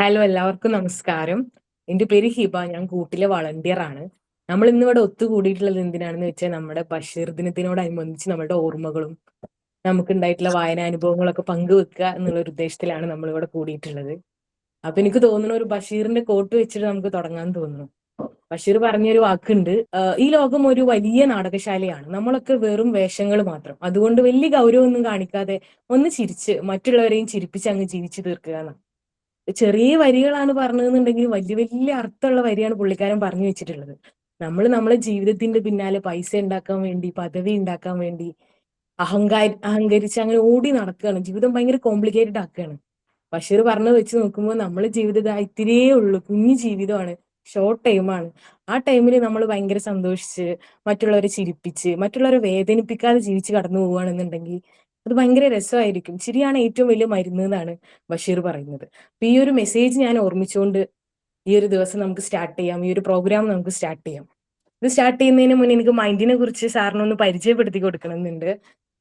Hello, എല്ലാവർക്കും നമസ്കാരം. എന്റെ പേര് ഹിബ. ഞാൻ കൂട്ടിലെ വളണ്ടിയർ ആണ്. നമ്മൾ ഇന്നിവിടെ ഒത്തുകൂടിയിട്ടുള്ളത് എന്തിനാണെന്ന് വെച്ചാൽ നമ്മുടെ ബഷീർ ദിനത്തിനോടനുബന്ധിച്ച് നമ്മുടെ ഓർമ്മകളും നമുക്കുണ്ടായിട്ടുള്ള വായനാനുഭവങ്ങളൊക്കെ പങ്കുവെക്കുക എന്നുള്ള ഒരു ഉദ്ദേശത്തിലാണ് നമ്മളിവിടെ കൂടിയിട്ടുള്ളത്. അപ്പൊ എനിക്ക് തോന്നുന്നു ഒരു ബഷീറിന്റെ കോട്ട് വെച്ചിട്ട് നമുക്ക് തുടങ്ങാൻ തോന്നുന്നു. ബഷീർ പറഞ്ഞൊരു വാക്കുണ്ട്, ഈ ലോകം ഒരു വലിയ നാടകശാലയാണ്, നമ്മളൊക്കെ വെറും വേഷങ്ങൾ മാത്രം, അതുകൊണ്ട് വലിയ ഗൗരവമൊന്നും കാണിക്കാതെ ഒന്ന് ചിരിച്ച് മറ്റുള്ളവരെയും ചിരിപ്പിച്ച് അങ്ങ് ജീവിച്ചു തീർക്കുക എന്നാണ്. ചെറിയ വരികളാണ് പറഞ്ഞതെന്നുണ്ടെങ്കിൽ വലിയ വലിയ അർത്ഥമുള്ള വരിയാണ് പുള്ളിക്കാരൻ പറഞ്ഞു വെച്ചിട്ടുള്ളത്. നമ്മൾ നമ്മളെ ജീവിതത്തിന്റെ പിന്നാലെ പൈസ ഉണ്ടാക്കാൻ വേണ്ടി, പദവി ഉണ്ടാക്കാൻ വേണ്ടി അഹങ്കരിച്ച് അങ്ങനെ ഓടി നടക്കുകയാണ്. ജീവിതം ഭയങ്കര കോംപ്ലിക്കേറ്റഡ് ആക്കുകയാണ്. ബഷീർ പറഞ്ഞത് വെച്ച് നോക്കുമ്പോൾ നമ്മളെ ജീവിതം ഇത്തിരിയേ ഉള്ളൂ, കുഞ്ഞു ജീവിതമാണ്, ഷോർട്ട് ടൈമാണ്. ആ ടൈമിൽ നമ്മൾ ഭയങ്കര സന്തോഷിച്ച് മറ്റുള്ളവരെ ചിരിപ്പിച്ച് മറ്റുള്ളവരെ വേദനിപ്പിക്കാതെ ജീവിച്ച് കടന്നു പോവുകയാണെന്നുണ്ടെങ്കിൽ അത് ഭയങ്കര രസമായിരിക്കും. ചിരിയാണ് ഏറ്റവും വലിയ മരുന്ന് എന്നാണ് ബഷീർ പറയുന്നത്. അപ്പൊ ഈ ഒരു മെസ്സേജ് ഞാൻ ഓർമ്മിച്ചുകൊണ്ട് ഈ ഒരു ദിവസം നമുക്ക് സ്റ്റാർട്ട് ചെയ്യാം, ഈ ഒരു പ്രോഗ്രാം നമുക്ക് സ്റ്റാർട്ട് ചെയ്യാം. ഇത് സ്റ്റാർട്ട് ചെയ്യുന്നതിന് മുന്നേ എനിക്ക് മൈൻഡിനെ കുറിച്ച് സാറിനൊന്ന് പരിചയപ്പെടുത്തി കൊടുക്കണമെന്നുണ്ട്.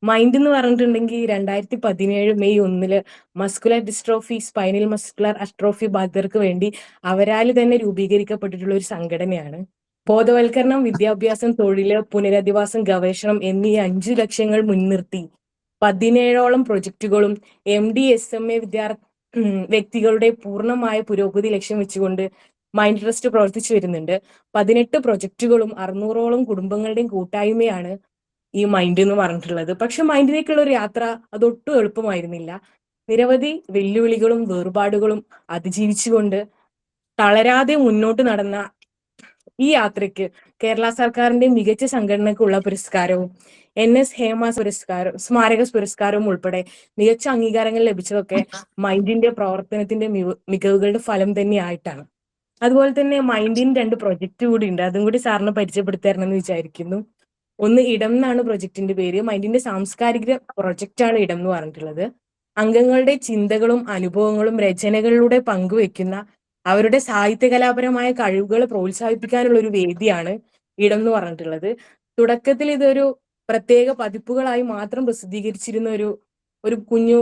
മൈൻഡ് എന്ന് പറഞ്ഞിട്ടുണ്ടെങ്കിൽ 2017 May 1 muscular dystrophy, spinal muscular atrophy ബാധിതർക്ക് വേണ്ടി അവരാൽ തന്നെ രൂപീകരിക്കപ്പെട്ടിട്ടുള്ള ഒരു സംഘടനയാണ്. ബോധവൽക്കരണം, വിദ്യാഭ്യാസം, തൊഴില്, പുനരധിവാസം, ഗവേഷണം എന്നീ 5 ലക്ഷ്യങ്ങൾ മുൻനിർത്തി 17ഓളം പ്രൊജക്ടുകളും MD SMA വ്യക്തികളുടെ പൂർണ്ണമായ പുരോഗതി ലക്ഷ്യം വെച്ചുകൊണ്ട് മൈൻഡ് ട്രസ്റ്റ് പ്രവർത്തിച്ചു വരുന്നുണ്ട്. 18 പ്രൊജക്ടുകളും 600ഓളം കുടുംബങ്ങളുടെയും കൂട്ടായ്മയാണ് ഈ മൈൻഡ് എന്ന് പറഞ്ഞിട്ടുള്ളത്. പക്ഷെ മൈൻഡിലേക്കുള്ള ഒരു യാത്ര അതൊട്ടും എളുപ്പമായിരുന്നില്ല. നിരവധി വെല്ലുവിളികളും വേർപാടുകളും അതിജീവിച്ചുകൊണ്ട് തളരാതെ മുന്നോട്ട് നടന്ന ഈ യാത്രയ്ക്ക് കേരള സർക്കാരിന്റെ മികച്ച സംഘടനയ്ക്കുള്ള പുരസ്കാരവും NS ഹേമ പുരസ്കാരം, സ്മാരക പുരസ്കാരവും ഉൾപ്പെടെ മികച്ച അംഗീകാരങ്ങൾ ലഭിച്ചതൊക്കെ മൈൻഡിന്റെ പ്രവർത്തനത്തിന്റെ മികവുകളുടെ ഫലം തന്നെയായിട്ടാണ്. അതുപോലെ തന്നെ മൈൻഡിന് 2 പ്രൊജക്ട് കൂടി ഉണ്ട്, അതും കൂടി സാറിന് പരിചയപ്പെടുത്തരണമെന്ന് വിചാരിക്കുന്നു. ഒന്ന് ഇടം എന്നാണ് പ്രൊജക്ടിന്റെ പേര്. മൈൻഡിന്റെ സാംസ്കാരിക പ്രൊജക്റ്റാണ് ഇടം എന്ന് പറഞ്ഞിട്ടുള്ളത്. അംഗങ്ങളുടെ ചിന്തകളും അനുഭവങ്ങളും രചനകളിലൂടെ പങ്കുവെക്കുന്ന അവരുടെ സാഹിത്യകലാപരമായ കഴിവുകൾ പ്രോത്സാഹിപ്പിക്കാനുള്ള ഒരു വേദിയാണ് ഇടം എന്ന് പറഞ്ഞിട്ടുള്ളത്. തുടക്കത്തിൽ ഇതൊരു പ്രത്യേക പതിപ്പുകളായി മാത്രം പ്രസിദ്ധീകരിച്ചിരുന്ന ഒരു ഒരു കുഞ്ഞു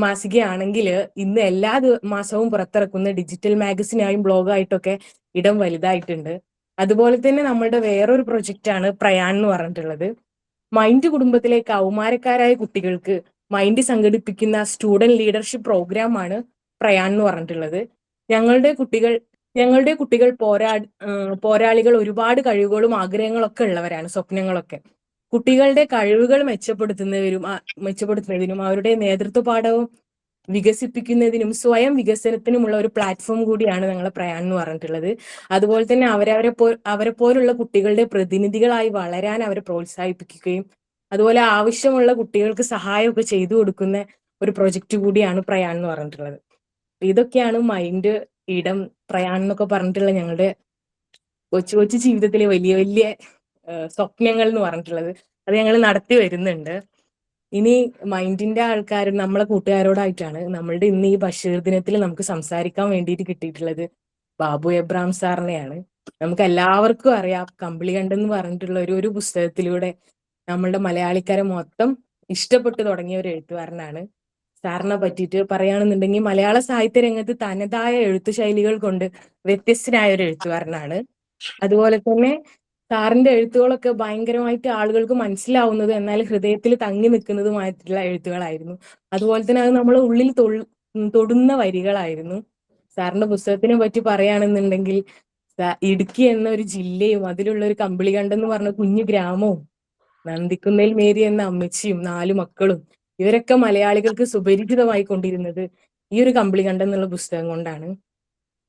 മാസികയാണെങ്കിൽ ഇന്ന് എല്ലാ മാസവും പുറത്തിറക്കുന്ന ഡിജിറ്റൽ മാഗസിനായും ബ്ലോഗായിട്ടൊക്കെ ഇടം വലുതായിട്ടുണ്ട്. അതുപോലെ തന്നെ നമ്മളുടെ വേറൊരു പ്രൊജക്റ്റാണ് പ്രയാൺ എന്ന് പറഞ്ഞിട്ടുള്ളത്. മൈൻഡ് കുടുംബത്തിലെ കൗമാരക്കാരായ കുട്ടികൾക്ക് മൈൻഡ് സംഘടിപ്പിക്കുന്ന സ്റ്റുഡന്റ് ലീഡർഷിപ്പ് പ്രോഗ്രാമാണ് പ്രയാൺ എന്ന് പറഞ്ഞിട്ടുള്ളത്. ഞങ്ങളുടെ കുട്ടികൾ ഞങ്ങളുടെ കുട്ടികൾ പോരാളികൾ, ഒരുപാട് കഴിവുകളും ആഗ്രഹങ്ങളൊക്കെ ഉള്ളവരാണ്, സ്വപ്നങ്ങളൊക്കെ. കുട്ടികളുടെ കഴിവുകൾ മെച്ചപ്പെടുത്തുന്നതിനും അവരുടെ നേതൃത്വ പാഠവും വികസിപ്പിക്കുന്നതിനും സ്വയം വികസനത്തിനുമുള്ള ഒരു പ്ലാറ്റ്ഫോം കൂടിയാണ് ഞങ്ങളെ പ്രയാൺ എന്ന് പറഞ്ഞിട്ടുള്ളത്. അതുപോലെ തന്നെ അവരെ പോലുള്ള കുട്ടികളുടെ പ്രതിനിധികളായി വളരാൻ അവരെ പ്രോത്സാഹിപ്പിക്കുകയും അതുപോലെ ആവശ്യമുള്ള കുട്ടികൾക്ക് സഹായമൊക്കെ ചെയ്തു കൊടുക്കുന്ന ഒരു പ്രൊജക്ട് കൂടിയാണ് പ്രയാൺ എന്ന് പറഞ്ഞിട്ടുള്ളത്. ഇതൊക്കെയാണ് മൈൻഡ്, ഇടം, പ്രയാൺ എന്നൊക്കെ പറഞ്ഞിട്ടുള്ള ഞങ്ങളുടെ കൊച്ചു കൊച്ചു ജീവിതത്തിലെ വലിയ വലിയ സ്വപ്നങ്ങൾ എന്ന് പറഞ്ഞിട്ടുള്ളത്. അത് ഞങ്ങൾ നടത്തി വരുന്നുണ്ട്. ഇനി മൈൻഡിന്റെ ആൾക്കാരും നമ്മളെ കൂട്ടുകാരോടായിട്ടാണ് നമ്മളുടെ ഇന്ന് ഈ ബഷീർ ദിനത്തിൽ നമുക്ക് സംസാരിക്കാൻ വേണ്ടിയിട്ട് കിട്ടിയിട്ടുള്ളത് ബാബു എബ്രാം സാറിനെയാണ്. നമുക്ക് എല്ലാവർക്കും അറിയാം, കമ്പിളികണ്ടം എന്ന് പറഞ്ഞിട്ടുള്ള ഒരു പുസ്തകത്തിലൂടെ നമ്മളുടെ മലയാളിക്കാരെ മൊത്തം ഇഷ്ടപ്പെട്ടു തുടങ്ങിയ ഒരു എഴുത്തുകാരനാണ്. സാറിനെ പറ്റിയിട്ട് പറയുകയാണെന്നുണ്ടെങ്കിൽ മലയാള സാഹിത്യ രംഗത്ത് തനതായ എഴുത്തു ശൈലികൾ കൊണ്ട് വ്യത്യസ്തനായ ഒരു എഴുത്തുകാരനാണ്. അതുപോലെ തന്നെ സാറിന്റെ എഴുത്തുകളൊക്കെ ഭയങ്കരമായിട്ട് ആളുകൾക്ക് മനസ്സിലാവുന്നത് എന്നാൽ ഹൃദയത്തിൽ തങ്ങി നിൽക്കുന്നതുമായിട്ടുള്ള എഴുത്തുകളായിരുന്നു. അതുപോലെ തന്നെ അത് നമ്മളെ ഉള്ളിൽ തൊടുന്ന വരികളായിരുന്നു. സാറിന്റെ പുസ്തകത്തിനെ പറ്റി പറയുകയാണെന്നുണ്ടെങ്കിൽ ഇടുക്കി എന്ന ഒരു ജില്ലയും അതിലുള്ള ഒരു കമ്പിളികണ്ടം എന്ന് പറഞ്ഞ കുഞ്ഞു ഗ്രാമവും നന്ദിക്കുന്നേൽ മേരി എന്ന അമ്മച്ചിയും 4 മക്കളും ഇവരൊക്കെ മലയാളികൾക്ക് സുപരിചിതമായി കൊണ്ടിരുന്നത് ഈ ഒരു കമ്പിളികണ്ടം എന്നുള്ള പുസ്തകം കൊണ്ടാണ്.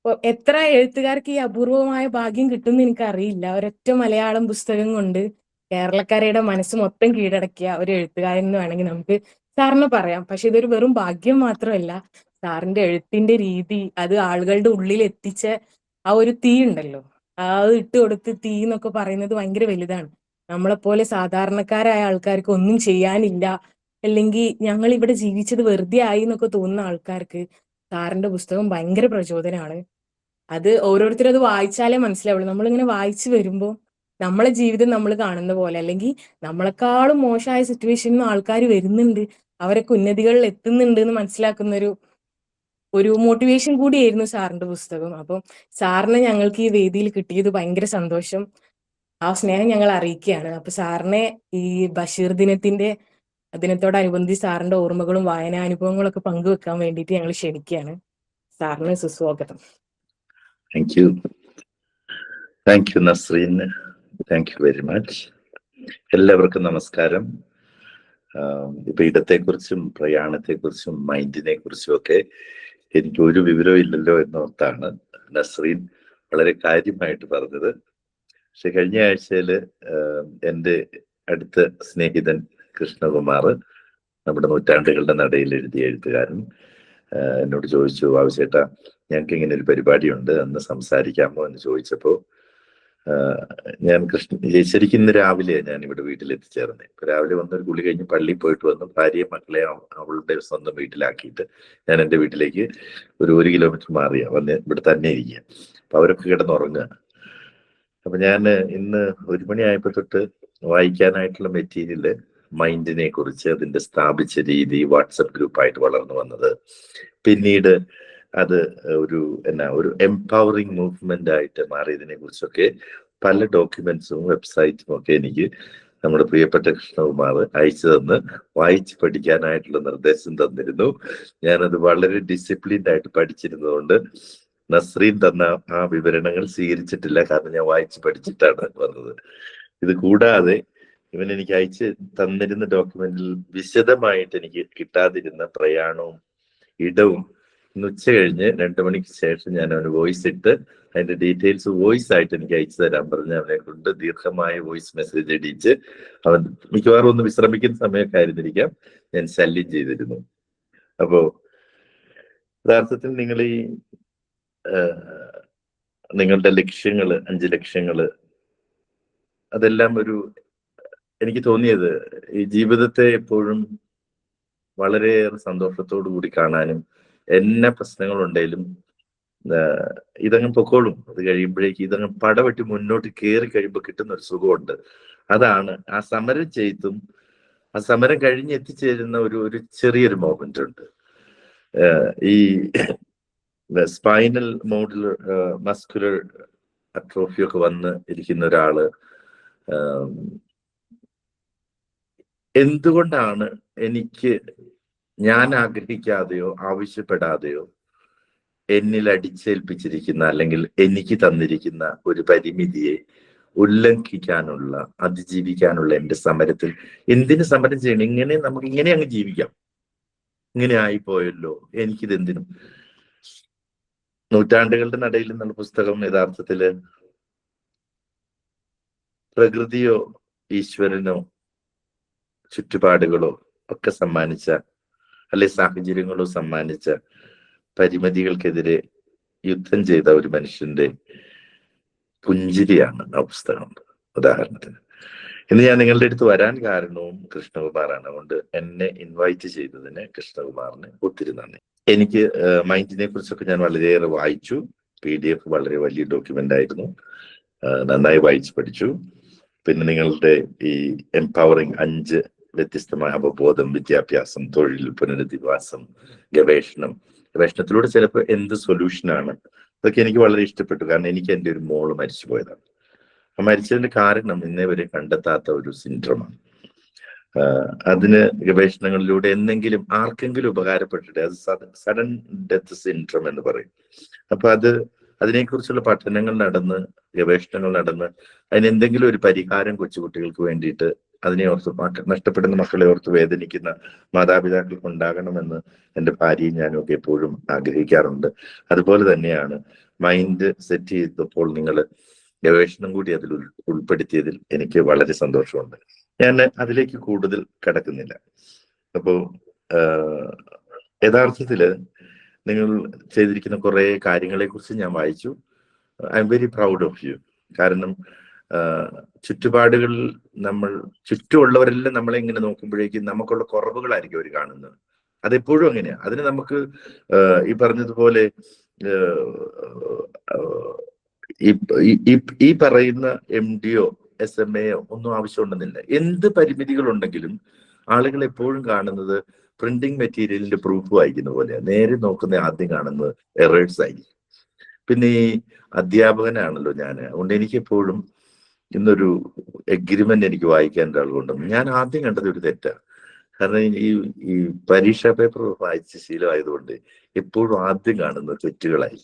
അപ്പൊ എത്ര എഴുത്തുകാർക്ക് ഈ അപൂർവമായ ഭാഗ്യം കിട്ടുമെന്ന് എനിക്കറിയില്ല. ഒരൊറ്റ മലയാളം പുസ്തകം കൊണ്ട് കേരളക്കരയുടെ മനസ്സ് മൊത്തം കീഴടക്കിയ ഒരു എഴുത്തുകാരൻ എന്ന് വേണമെങ്കിൽ നമുക്ക് സാറിന് പറയാം. പക്ഷെ ഇതൊരു വെറും ഭാഗ്യം മാത്രമല്ല, സാറിന്റെ എഴുത്തിന്റെ രീതി, അത് ആളുകളുടെ ഉള്ളിൽ എത്തിച്ച ആ ഒരു തീ ഉണ്ടല്ലോ, അത് ഇട്ട് കൊടുത്ത് തീ എന്നൊക്കെ പറയുന്നത് ഭയങ്കര വലുതാണ്. നമ്മളെപ്പോലെ സാധാരണക്കാരായ ആൾക്കാർക്ക് ഒന്നും ചെയ്യാനില്ല, അല്ലെങ്കിൽ ഞങ്ങൾ ഇവിടെ ജീവിച്ചത് വെറുതെ ആയി എന്നൊക്കെ തോന്നുന്ന ആൾക്കാർക്ക് സാറിന്റെ പുസ്തകം ഭയങ്കര പ്രചോദനമാണ്. അത് ഓരോരുത്തരും അത് വായിച്ചാലേ മനസ്സിലാവുള്ളൂ. നമ്മളിങ്ങനെ വായിച്ചു വരുമ്പോൾ നമ്മളെ ജീവിതം നമ്മൾ കാണുന്ന പോലെ, അല്ലെങ്കിൽ നമ്മളെക്കാളും മോശമായ സിറ്റുവേഷനിൽ നിന്ന് ആൾക്കാർ വരുന്നുണ്ട്, അവരൊക്കെ ഉന്നതികളിൽ എത്തുന്നുണ്ട് എന്ന് മനസ്സിലാക്കുന്ന ഒരു മോട്ടിവേഷൻ കൂടിയായിരുന്നു സാറിന്റെ പുസ്തകം. അപ്പം സാറിന് ഞങ്ങൾക്ക് ഈ വേദിയിൽ കിട്ടിയത് ഭയങ്കര സന്തോഷം. ആ സ്നേഹം ഞങ്ങൾ അറിയിക്കുകയാണ്. അപ്പൊ സാറിനെ ഈ ബഷീർ ദിനത്തോടനുബന്ധിച്ച് സാറിന്റെ ഓർമ്മകളും വായനാനുഭവങ്ങളും ഒക്കെ പങ്കുവെക്കാൻ വേണ്ടിയിട്ട് ഞങ്ങൾ ക്ഷണിക്കുകയാണ്. സാറിന് സുസ്വാഗതം. Thank you Nasreen, thank you very much. എല്ലാവർക്കും നമസ്കാരം. ഇപ്പൊ ഇടത്തെക്കുറിച്ചും പ്രയാണത്തെക്കുറിച്ചും മൈൻഡിനെ കുറിച്ചും ഒക്കെ എനിക്ക് ഒരു വിവരവും ഇല്ലല്ലോ എന്നോർത്താണ് നസ്രീൻ വളരെ കാര്യമായിട്ട് പറഞ്ഞത്. പക്ഷെ കഴിഞ്ഞ ആഴ്ചയില് എൻ്റെ അടുത്ത സ്നേഹിതൻ കൃഷ്ണകുമാർ, നമ്മുടെ നൂറ്റാണ്ടുകളുടെ നടയിൽ എഴുതിയ എഴുത്തുകാരൻ, എന്നോട് ചോദിച്ചു, ആവശ്യേട്ടാ ഞങ്ങൾക്ക് ഇങ്ങനെ ഒരു പരിപാടിയുണ്ട്, അന്ന് സംസാരിക്കാമോ എന്ന് ചോദിച്ചപ്പോൾ ഞാൻ ശരിക്കും ഇന്ന് രാവിലെ ഞാൻ ഇവിടെ വീട്ടിലെത്തിച്ചേർന്നേ. ഇപ്പൊ രാവിലെ വന്നൊരു കുളി കഴിഞ്ഞ് പള്ളിയിൽ പോയിട്ട് വന്നു, ഭാര്യയും മക്കളെ അവളുടെ സ്വന്തം വീട്ടിലാക്കിയിട്ട് ഞാൻ എൻ്റെ വീട്ടിലേക്ക് ഒരു കിലോമീറ്റർ മാറിയ വന്ന് ഇവിടെ തന്നെ ഇരിക്കുക. അപ്പൊ അവരൊക്കെ കിടന്നുറങ്ങുക. അപ്പൊ ഞാൻ ഇന്ന് 1 മണിയായപ്പോ തൊട്ട് വായിക്കാനായിട്ടുള്ള മെറ്റീരിയല് മൈൻഡിനെ കുറിച്ച്, അതിന്റെ സ്ഥാപിച്ച രീതി, വാട്സപ്പ് ഗ്രൂപ്പായിട്ട് വളർന്നു വന്നത്, പിന്നീട് അത് ഒരു എംപവറിങ് മൂവ്മെന്റ് ആയിട്ട് മാറിയതിനെ കുറിച്ചൊക്കെ പല ഡോക്യുമെന്റ്സും വെബ്സൈറ്റും ഒക്കെ എനിക്ക് നമ്മുടെ പ്രിയപ്പെട്ട കൃഷ്ണകുമാർ അയച്ചു തന്ന് വായിച്ച് പഠിക്കാനായിട്ടുള്ള നിർദ്ദേശം തന്നിരുന്നു. ഞാനത് വളരെ ഡിസിപ്ലിൻഡ് ആയിട്ട് പഠിച്ചിരുന്നതുകൊണ്ട് നസ്രീൻ തന്ന ആ വിവരണങ്ങൾ സ്വീകരിച്ചിട്ടില്ല, കാരണം ഞാൻ വായിച്ച് പഠിച്ചിട്ടാണ് വന്നത്. ഇത് കൂടാതെ ഇവൻ എനിക്ക് അയച്ച് തന്നിരുന്ന ഡോക്യുമെന്റിൽ വിശദമായിട്ട് എനിക്ക് കിട്ടാതിരുന്ന പ്രയാണവും ഇടവും ഇന്ന് ഉച്ച കഴിഞ്ഞ് 2 മണിക്ക് ശേഷം ഞാൻ അവന് വോയിസ് ഇട്ട് അതിന്റെ ഡീറ്റെയിൽസ് വോയിസ് ആയിട്ട് എനിക്ക് അയച്ചു തരാൻ പറഞ്ഞ് അവനെ കൊണ്ട് ദീർഘമായ വോയിസ് മെസ്സേജ് അടിച്ച്, അവൻ മിക്കവാറും ഒന്ന് വിശ്രമിക്കുന്ന സമയമൊക്കെ ആയിരുന്നിരിക്കാം, ഞാൻ ശല്യം ചെയ്തിരുന്നു. അപ്പോ യഥാർത്ഥത്തിൽ നിങ്ങൾ ഈ നിങ്ങളുടെ ലക്ഷ്യങ്ങള്, 5 ലക്ഷ്യങ്ങള്, അതെല്ലാം എനിക്ക് തോന്നിയത് ഈ ജീവിതത്തെ എപ്പോഴും വളരെയേറെ സന്തോഷത്തോടു കൂടി കാണാനും, എന്നെ പ്രശ്നങ്ങളുണ്ടെങ്കിലും ഇതങ്ങ് പൊക്കോളും, അത് കഴിയുമ്പോഴേക്ക് ഇതങ്ങ് പടവെട്ടി മുന്നോട്ട് കയറി കഴിയുമ്പോൾ കിട്ടുന്ന ഒരു സുഖമുണ്ട്. അതാണ് ആ സമരം ചെയ്തും ആ സമരം കഴിഞ്ഞ് എത്തിച്ചേരുന്ന ഒരു ചെറിയൊരു മൊമെന്റ് ഉണ്ട്. ഈ സ്പൈനൽ മസ്കുലർ അട്രോഫി ഒക്കെ വന്ന് ഇരിക്കുന്ന ഒരാള് എന്തുകൊണ്ടാണ് ഞാൻ ആഗ്രഹിക്കാതെയോ ആവശ്യപ്പെടാതെയോ എന്നിൽ അടിച്ചേൽപ്പിച്ചിരിക്കുന്ന അല്ലെങ്കിൽ എനിക്ക് തന്നിരിക്കുന്ന ഒരു പരിമിതിയെ ഉല്ലംഘിക്കാനുള്ള, അതിജീവിക്കാനുള്ള എന്റെ സമരത്തിൽ എന്തിനു സമരം ചെയ്യണം? ഇങ്ങനെ അങ്ങ് ജീവിക്കാം, ഇങ്ങനെ ആയിപ്പോയല്ലോ, എനിക്കിത് എന്തിനും. നൂറ്റാണ്ടുകളുടെ നടയിൽ എന്നുള്ള പുസ്തകം യഥാർത്ഥത്തില് പ്രകൃതിയോ ഈശ്വരനോ ചുറ്റുപാടുകളോ ഒക്കെ സമ്മാനിച്ച, അല്ലെ സാഹചര്യങ്ങളോ സമ്മാനിച്ച പരിമിതികൾക്കെതിരെ യുദ്ധം ചെയ്ത ഒരു മനുഷ്യന്റെ പുഞ്ചിരിയാണ് ആ പുസ്തകം. ഉദാഹരണത്തിന് ഇന്ന് ഞാൻ നിങ്ങളുടെ അടുത്ത് വരാൻ കാരണവും കൃഷ്ണകുമാറാണ്. അതുകൊണ്ട് എന്നെ ഇൻവൈറ്റ് ചെയ്തതിന് കൃഷ്ണകുമാറിന് ഒത്തിരി നന്ദി. എനിക്ക് മൈൻഡിനെ കുറിച്ചൊക്കെ ഞാൻ വളരെയേറെ വായിച്ചു. PDF വളരെ വലിയ ഡോക്യുമെന്റ് ആയിരുന്നു, നന്നായി വായിച്ച് പഠിച്ചു. പിന്നെ നിങ്ങളുടെ ഈ എംപവറിങ് 5 വ്യത്യസ്തമായ അവബോധം, വിദ്യാഭ്യാസം, തൊഴിൽ, പുനരധിവാസം, ഗവേഷണത്തിലൂടെ ചിലപ്പോൾ എന്ത് സൊല്യൂഷനാണ്, അതൊക്കെ എനിക്ക് വളരെ ഇഷ്ടപ്പെട്ടു. കാരണം എനിക്ക് എൻ്റെ ഒരു മോള് മരിച്ചു പോയതാണ്. ആ മരിച്ചതിന്റെ കാരണം ഇന്നേ വരെ കണ്ടെത്താത്ത ഒരു സിൻഡ്രോമാണ്. അതിന് ഗവേഷണങ്ങളിലൂടെ എന്തെങ്കിലും ആർക്കെങ്കിലും ഉപകാരപ്പെട്ടിട്ട് അത് സഡൻ ഡെത്ത് സിൻഡ്രോം എന്ന് പറയും. അപ്പൊ അതിനെക്കുറിച്ചുള്ള പഠനങ്ങൾ നടന്ന്, ഗവേഷണങ്ങൾ നടന്ന് അതിനെന്തെങ്കിലും ഒരു പരിഹാരം കൊച്ചുകുട്ടികൾക്ക് വേണ്ടിയിട്ട്, അതിനെ ഓർത്ത് നഷ്ടപ്പെടുന്ന മക്കളെ ഓർത്ത് വേദനിക്കുന്ന മാതാപിതാക്കൾക്ക് ഉണ്ടാകണമെന്ന് എൻ്റെ ഭാര്യയും ഞാനും ഒക്കെ എപ്പോഴും ആഗ്രഹിക്കാറുണ്ട്. അതുപോലെ തന്നെയാണ് മൈൻഡ് സെറ്റ് ചെയ്തപ്പോൾ നിങ്ങൾ ഗവേഷണം കൂടി അതിൽ ഉൾപ്പെടുത്തിയതിൽ എനിക്ക് വളരെ സന്തോഷമുണ്ട്. ഞാൻ അതിലേക്ക് കൂടുതൽ കടക്കുന്നില്ല. അപ്പോ യഥാർത്ഥത്തില് നിങ്ങൾ ചെയ്തിരിക്കുന്ന കുറെ കാര്യങ്ങളെ കുറിച്ച് ഞാൻ വായിച്ചു. I am very proud of you. കാരണം ചുറ്റുപാടുകളിൽ ചുറ്റുമുള്ളവരെല്ലാം നമ്മളെ ഇങ്ങനെ നോക്കുമ്പോഴേക്കും നമുക്കുള്ള കുറവുകളായിരിക്കും അവർ കാണുന്നത്. അതെപ്പോഴും അങ്ങനെയാ. അതിന് നമുക്ക് ഈ പറഞ്ഞതുപോലെ ഈ പറയുന്ന MD-യോ SMA-യോ ഒന്നും ആവശ്യമുണ്ടെന്നില്ല. എന്ത് പരിമിതികളുണ്ടെങ്കിലും ആളുകൾ എപ്പോഴും കാണുന്നത് പ്രിന്റിംഗ് മെറ്റീരിയലിന്റെ പ്രൂഫ് വായിക്കുന്ന പോലെയാണ്. നേരെ നോക്കുന്ന ആദ്യം കാണുന്നത് എറേഴ്സ് ആയിരിക്കും. പിന്നെ ഈ അധ്യാപകനാണല്ലോ ഞാൻ, അതുകൊണ്ട് എനിക്കെപ്പോഴും ഇന്നൊരു എഗ്രിമെന്റ് എനിക്ക് വായിക്കാൻ ഒരാൾ കൊണ്ടുവന്നു. ഞാൻ ആദ്യം കണ്ടത് ഒരു തെറ്റാണ്. കാരണം ഈ പരീക്ഷാ പേപ്പർ വായിച്ച് ശീലമായതുകൊണ്ട് എപ്പോഴും ആദ്യം കാണുന്നത് തെറ്റുകളായി.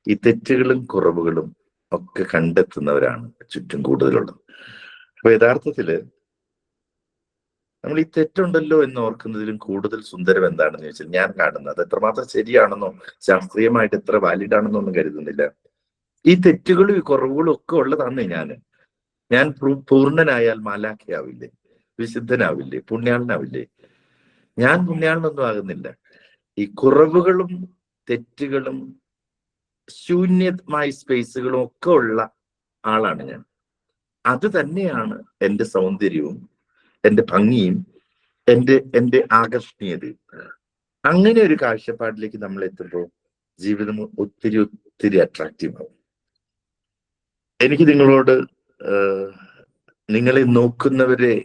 ഈ തെറ്റുകളും കുറവുകളും ഒക്കെ കണ്ടെത്തുന്നവരാണ് ചുറ്റും കൂടുതലുള്ളത്. അപ്പൊ യഥാർത്ഥത്തില് നമ്മൾ ഈ തെറ്റുണ്ടല്ലോ എന്ന് ഓർക്കുന്നതിലും കൂടുതൽ സുന്ദരം എന്താണെന്ന് ചോദിച്ചാൽ, ഞാൻ കാണുന്നത് അത് എത്രമാത്രം ശരിയാണെന്നോ ശാസ്ത്രീയമായിട്ട് എത്ര വാലിഡ് ആണെന്നോ ഒന്നും കരുതുന്നില്ല. ഈ തെറ്റുകളും ഈ കുറവുകളും ഒക്കെ ഉള്ളതാണ് ഞാൻ പൂർണ്ണനായാൽ മാലാഖയാവില്ലേ, വിശുദ്ധനാവില്ലേ, പുണ്യാളനാവില്ലേ? ഞാൻ പുണ്യാളനൊന്നും ആകുന്നില്ല. ഈ കുറവുകളും തെറ്റുകളും ശൂന്യമായ സ്പേസുകളും ഒക്കെ ഉള്ള ആളാണ് ഞാൻ. അത് തന്നെയാണ് എൻ്റെ സൗന്ദര്യവും എൻ്റെ ഭംഗിയും എൻ്റെ ആകർഷണീയതയും. അങ്ങനെ ഒരു കാഴ്ചപ്പാടിലേക്ക് നമ്മൾ എത്തുമ്പോൾ ജീവിതം ഒത്തിരി ഒത്തിരി അട്രാക്റ്റീവ് ആവും. എനിക്ക് നിങ്ങളോട് നിങ്ങളെ നോക്കുന്നവരെ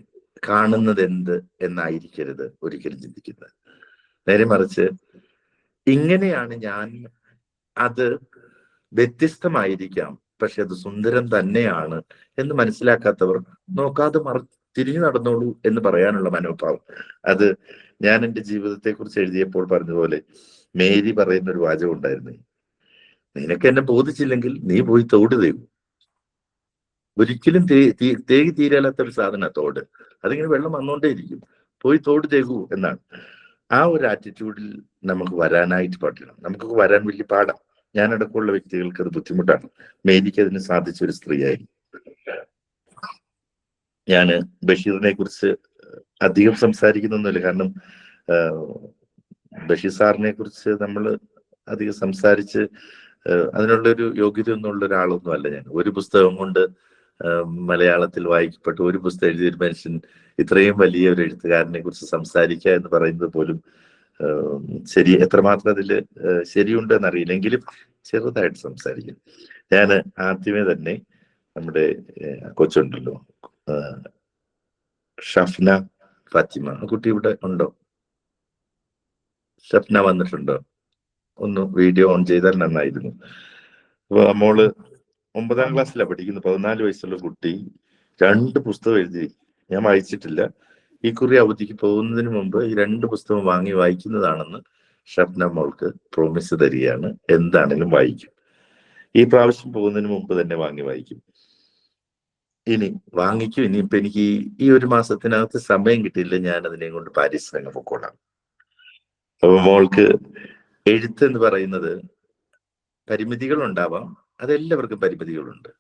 കാണുന്നത് എന്ത് എന്നായിരിക്കരുത് ഒരിക്കലും ചിന്തിക്കുന്നത്. നേരെ മറിച്ച് ഇങ്ങനെയാണ് ഞാൻ, അത് വ്യത്യസ്തമായിരിക്കാം, പക്ഷെ അത് സുന്ദരം തന്നെയാണ് എന്ന് മനസ്സിലാക്കാത്തവർ നോക്കാതെ തിരിഞ്ഞു നടന്നോളൂ എന്ന് പറയാനുള്ള മനോഭാവം. അത് ഞാൻ എൻ്റെ ജീവിതത്തെ കുറിച്ച് എഴുതിയപ്പോൾ പറഞ്ഞതുപോലെ മേരി പറയുന്ന ഒരു വാചകം ഉണ്ടായിരുന്നു: നിനക്ക് എന്നെ ബോധിച്ചില്ലെങ്കിൽ നീ പോയി തോട് തേകൂ. ഒരിക്കലും തേകി തീരാത്ത ഒരു സാധന തോട്. അതിങ്ങനെ വെള്ളം വന്നുകൊണ്ടേയിരിക്കും. പോയി തോട് തേകൂ എന്നാണ്. ആ ഒരു ആറ്റിറ്റ്യൂഡിൽ നമുക്ക് വരാനായിട്ട് പാടില്ല. നമുക്കൊക്കെ വരാൻ വലിയ പാടാണ്. ഞാനടക്കമുള്ള വ്യക്തികൾക്ക് അത് ബുദ്ധിമുട്ടാണ്. മേരിക്ക് അതിന് സാധിച്ചൊരു സ്ത്രീയായിരുന്നു. ഞാൻ ബഷീറിനെ കുറിച്ച് അധികം സംസാരിക്കുന്നൊന്നുമില്ല. കാരണം ബഷീർ സാറിനെ കുറിച്ച് നമ്മൾ അധികം സംസാരിച്ച് അതിനുള്ളൊരു യോഗ്യത ഒന്നുള്ള ഒരാളൊന്നും അല്ല ഞാൻ. ഒരു പുസ്തകം കൊണ്ട് മലയാളത്തിൽ വായിക്കപ്പെട്ട ഒരു പുസ്തകം എഴുതിയൊരു മനുഷ്യൻ ഇത്രയും വലിയ ഒരു എഴുത്തുകാരനെ കുറിച്ച് സംസാരിക്കുക എന്ന് പറയുന്നത് പോലും ശരി, എത്രമാത്രം അതിൽ ശരിയുണ്ട് എന്നറിയില്ലെങ്കിലും ചെറുതായിട്ട് സംസാരിക്കും. ഞാൻ ആദ്യമേ തന്നെ നമ്മുടെ കൊച്ചുണ്ടല്ലോ, ഷഫ്ന ഫാത്തിമ, ആ കുട്ടി ഇവിടെ ഉണ്ടോ? ഷഫ്ന വന്നിട്ടുണ്ടോ? ഒന്ന് വീഡിയോ ഓൺ ചെയ്താൽ നന്നായിരുന്നു. അപ്പൊ മോള് 9ാം ക്ലാസ്സിലാണ് പഠിക്കുന്നത്. 14 വയസ്സുള്ള കുട്ടി 2 പുസ്തകം എഴുതി. ഞാൻ വായിച്ചിട്ടില്ല. ഈ കുറി അവധിക്ക് പോകുന്നതിന് മുമ്പ് ഈ 2 പുസ്തകം വാങ്ങി വായിക്കുന്നതാണെന്ന് ഷഫ്ന മോൾക്ക് പ്രോമിസ് തരികയാണ്. എന്താണെങ്കിലും വായിക്കും. ഈ പ്രാവശ്യം പോകുന്നതിന് മുമ്പ് തന്നെ വാങ്ങി വായിക്കും. ഇനി വാങ്ങിക്കും. ഇനിയിപ്പൊ എനിക്ക് ഈ ഒരു മാസത്തിനകത്ത് സമയം കിട്ടിയില്ല, ഞാൻ അതിനെ കൊണ്ട് പാരീസിൽ അങ്ങ് പൊക്കോളാം. അപ്പൊ മോൾക്ക് എഴുത്ത് എന്ന് പറയുന്നത് പരിമിതികൾ ഉണ്ടാവാം, അതെല്ലാവർക്കും പരിമിതികളുണ്ട്.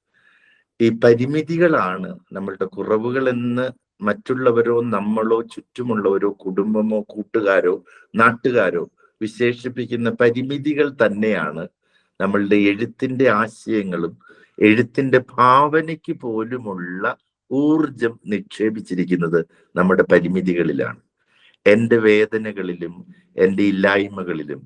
ഈ പരിമിതികളാണ് നമ്മളുടെ കുറവുകളെന്ന് മറ്റുള്ളവരോ നമ്മളോ ചുറ്റുമുള്ളവരോ കുടുംബമോ കൂട്ടുകാരോ നാട്ടുകാരോ വിശേഷിപ്പിക്കുന്ന പരിമിതികൾ തന്നെയാണ് നമ്മളുടെ എഴുത്തിന്റെ ആശയങ്ങളും എഴുത്തിന്റെ ഭാവനയ്ക്ക് പോലുമുള്ള ഊർജം നിക്ഷേപിച്ചിരിക്കുന്നത് നമ്മുടെ പരിമിതികളിലാണ്. എൻ്റെ വേദനകളിലും എൻ്റെ ഇല്ലായ്മകളിലും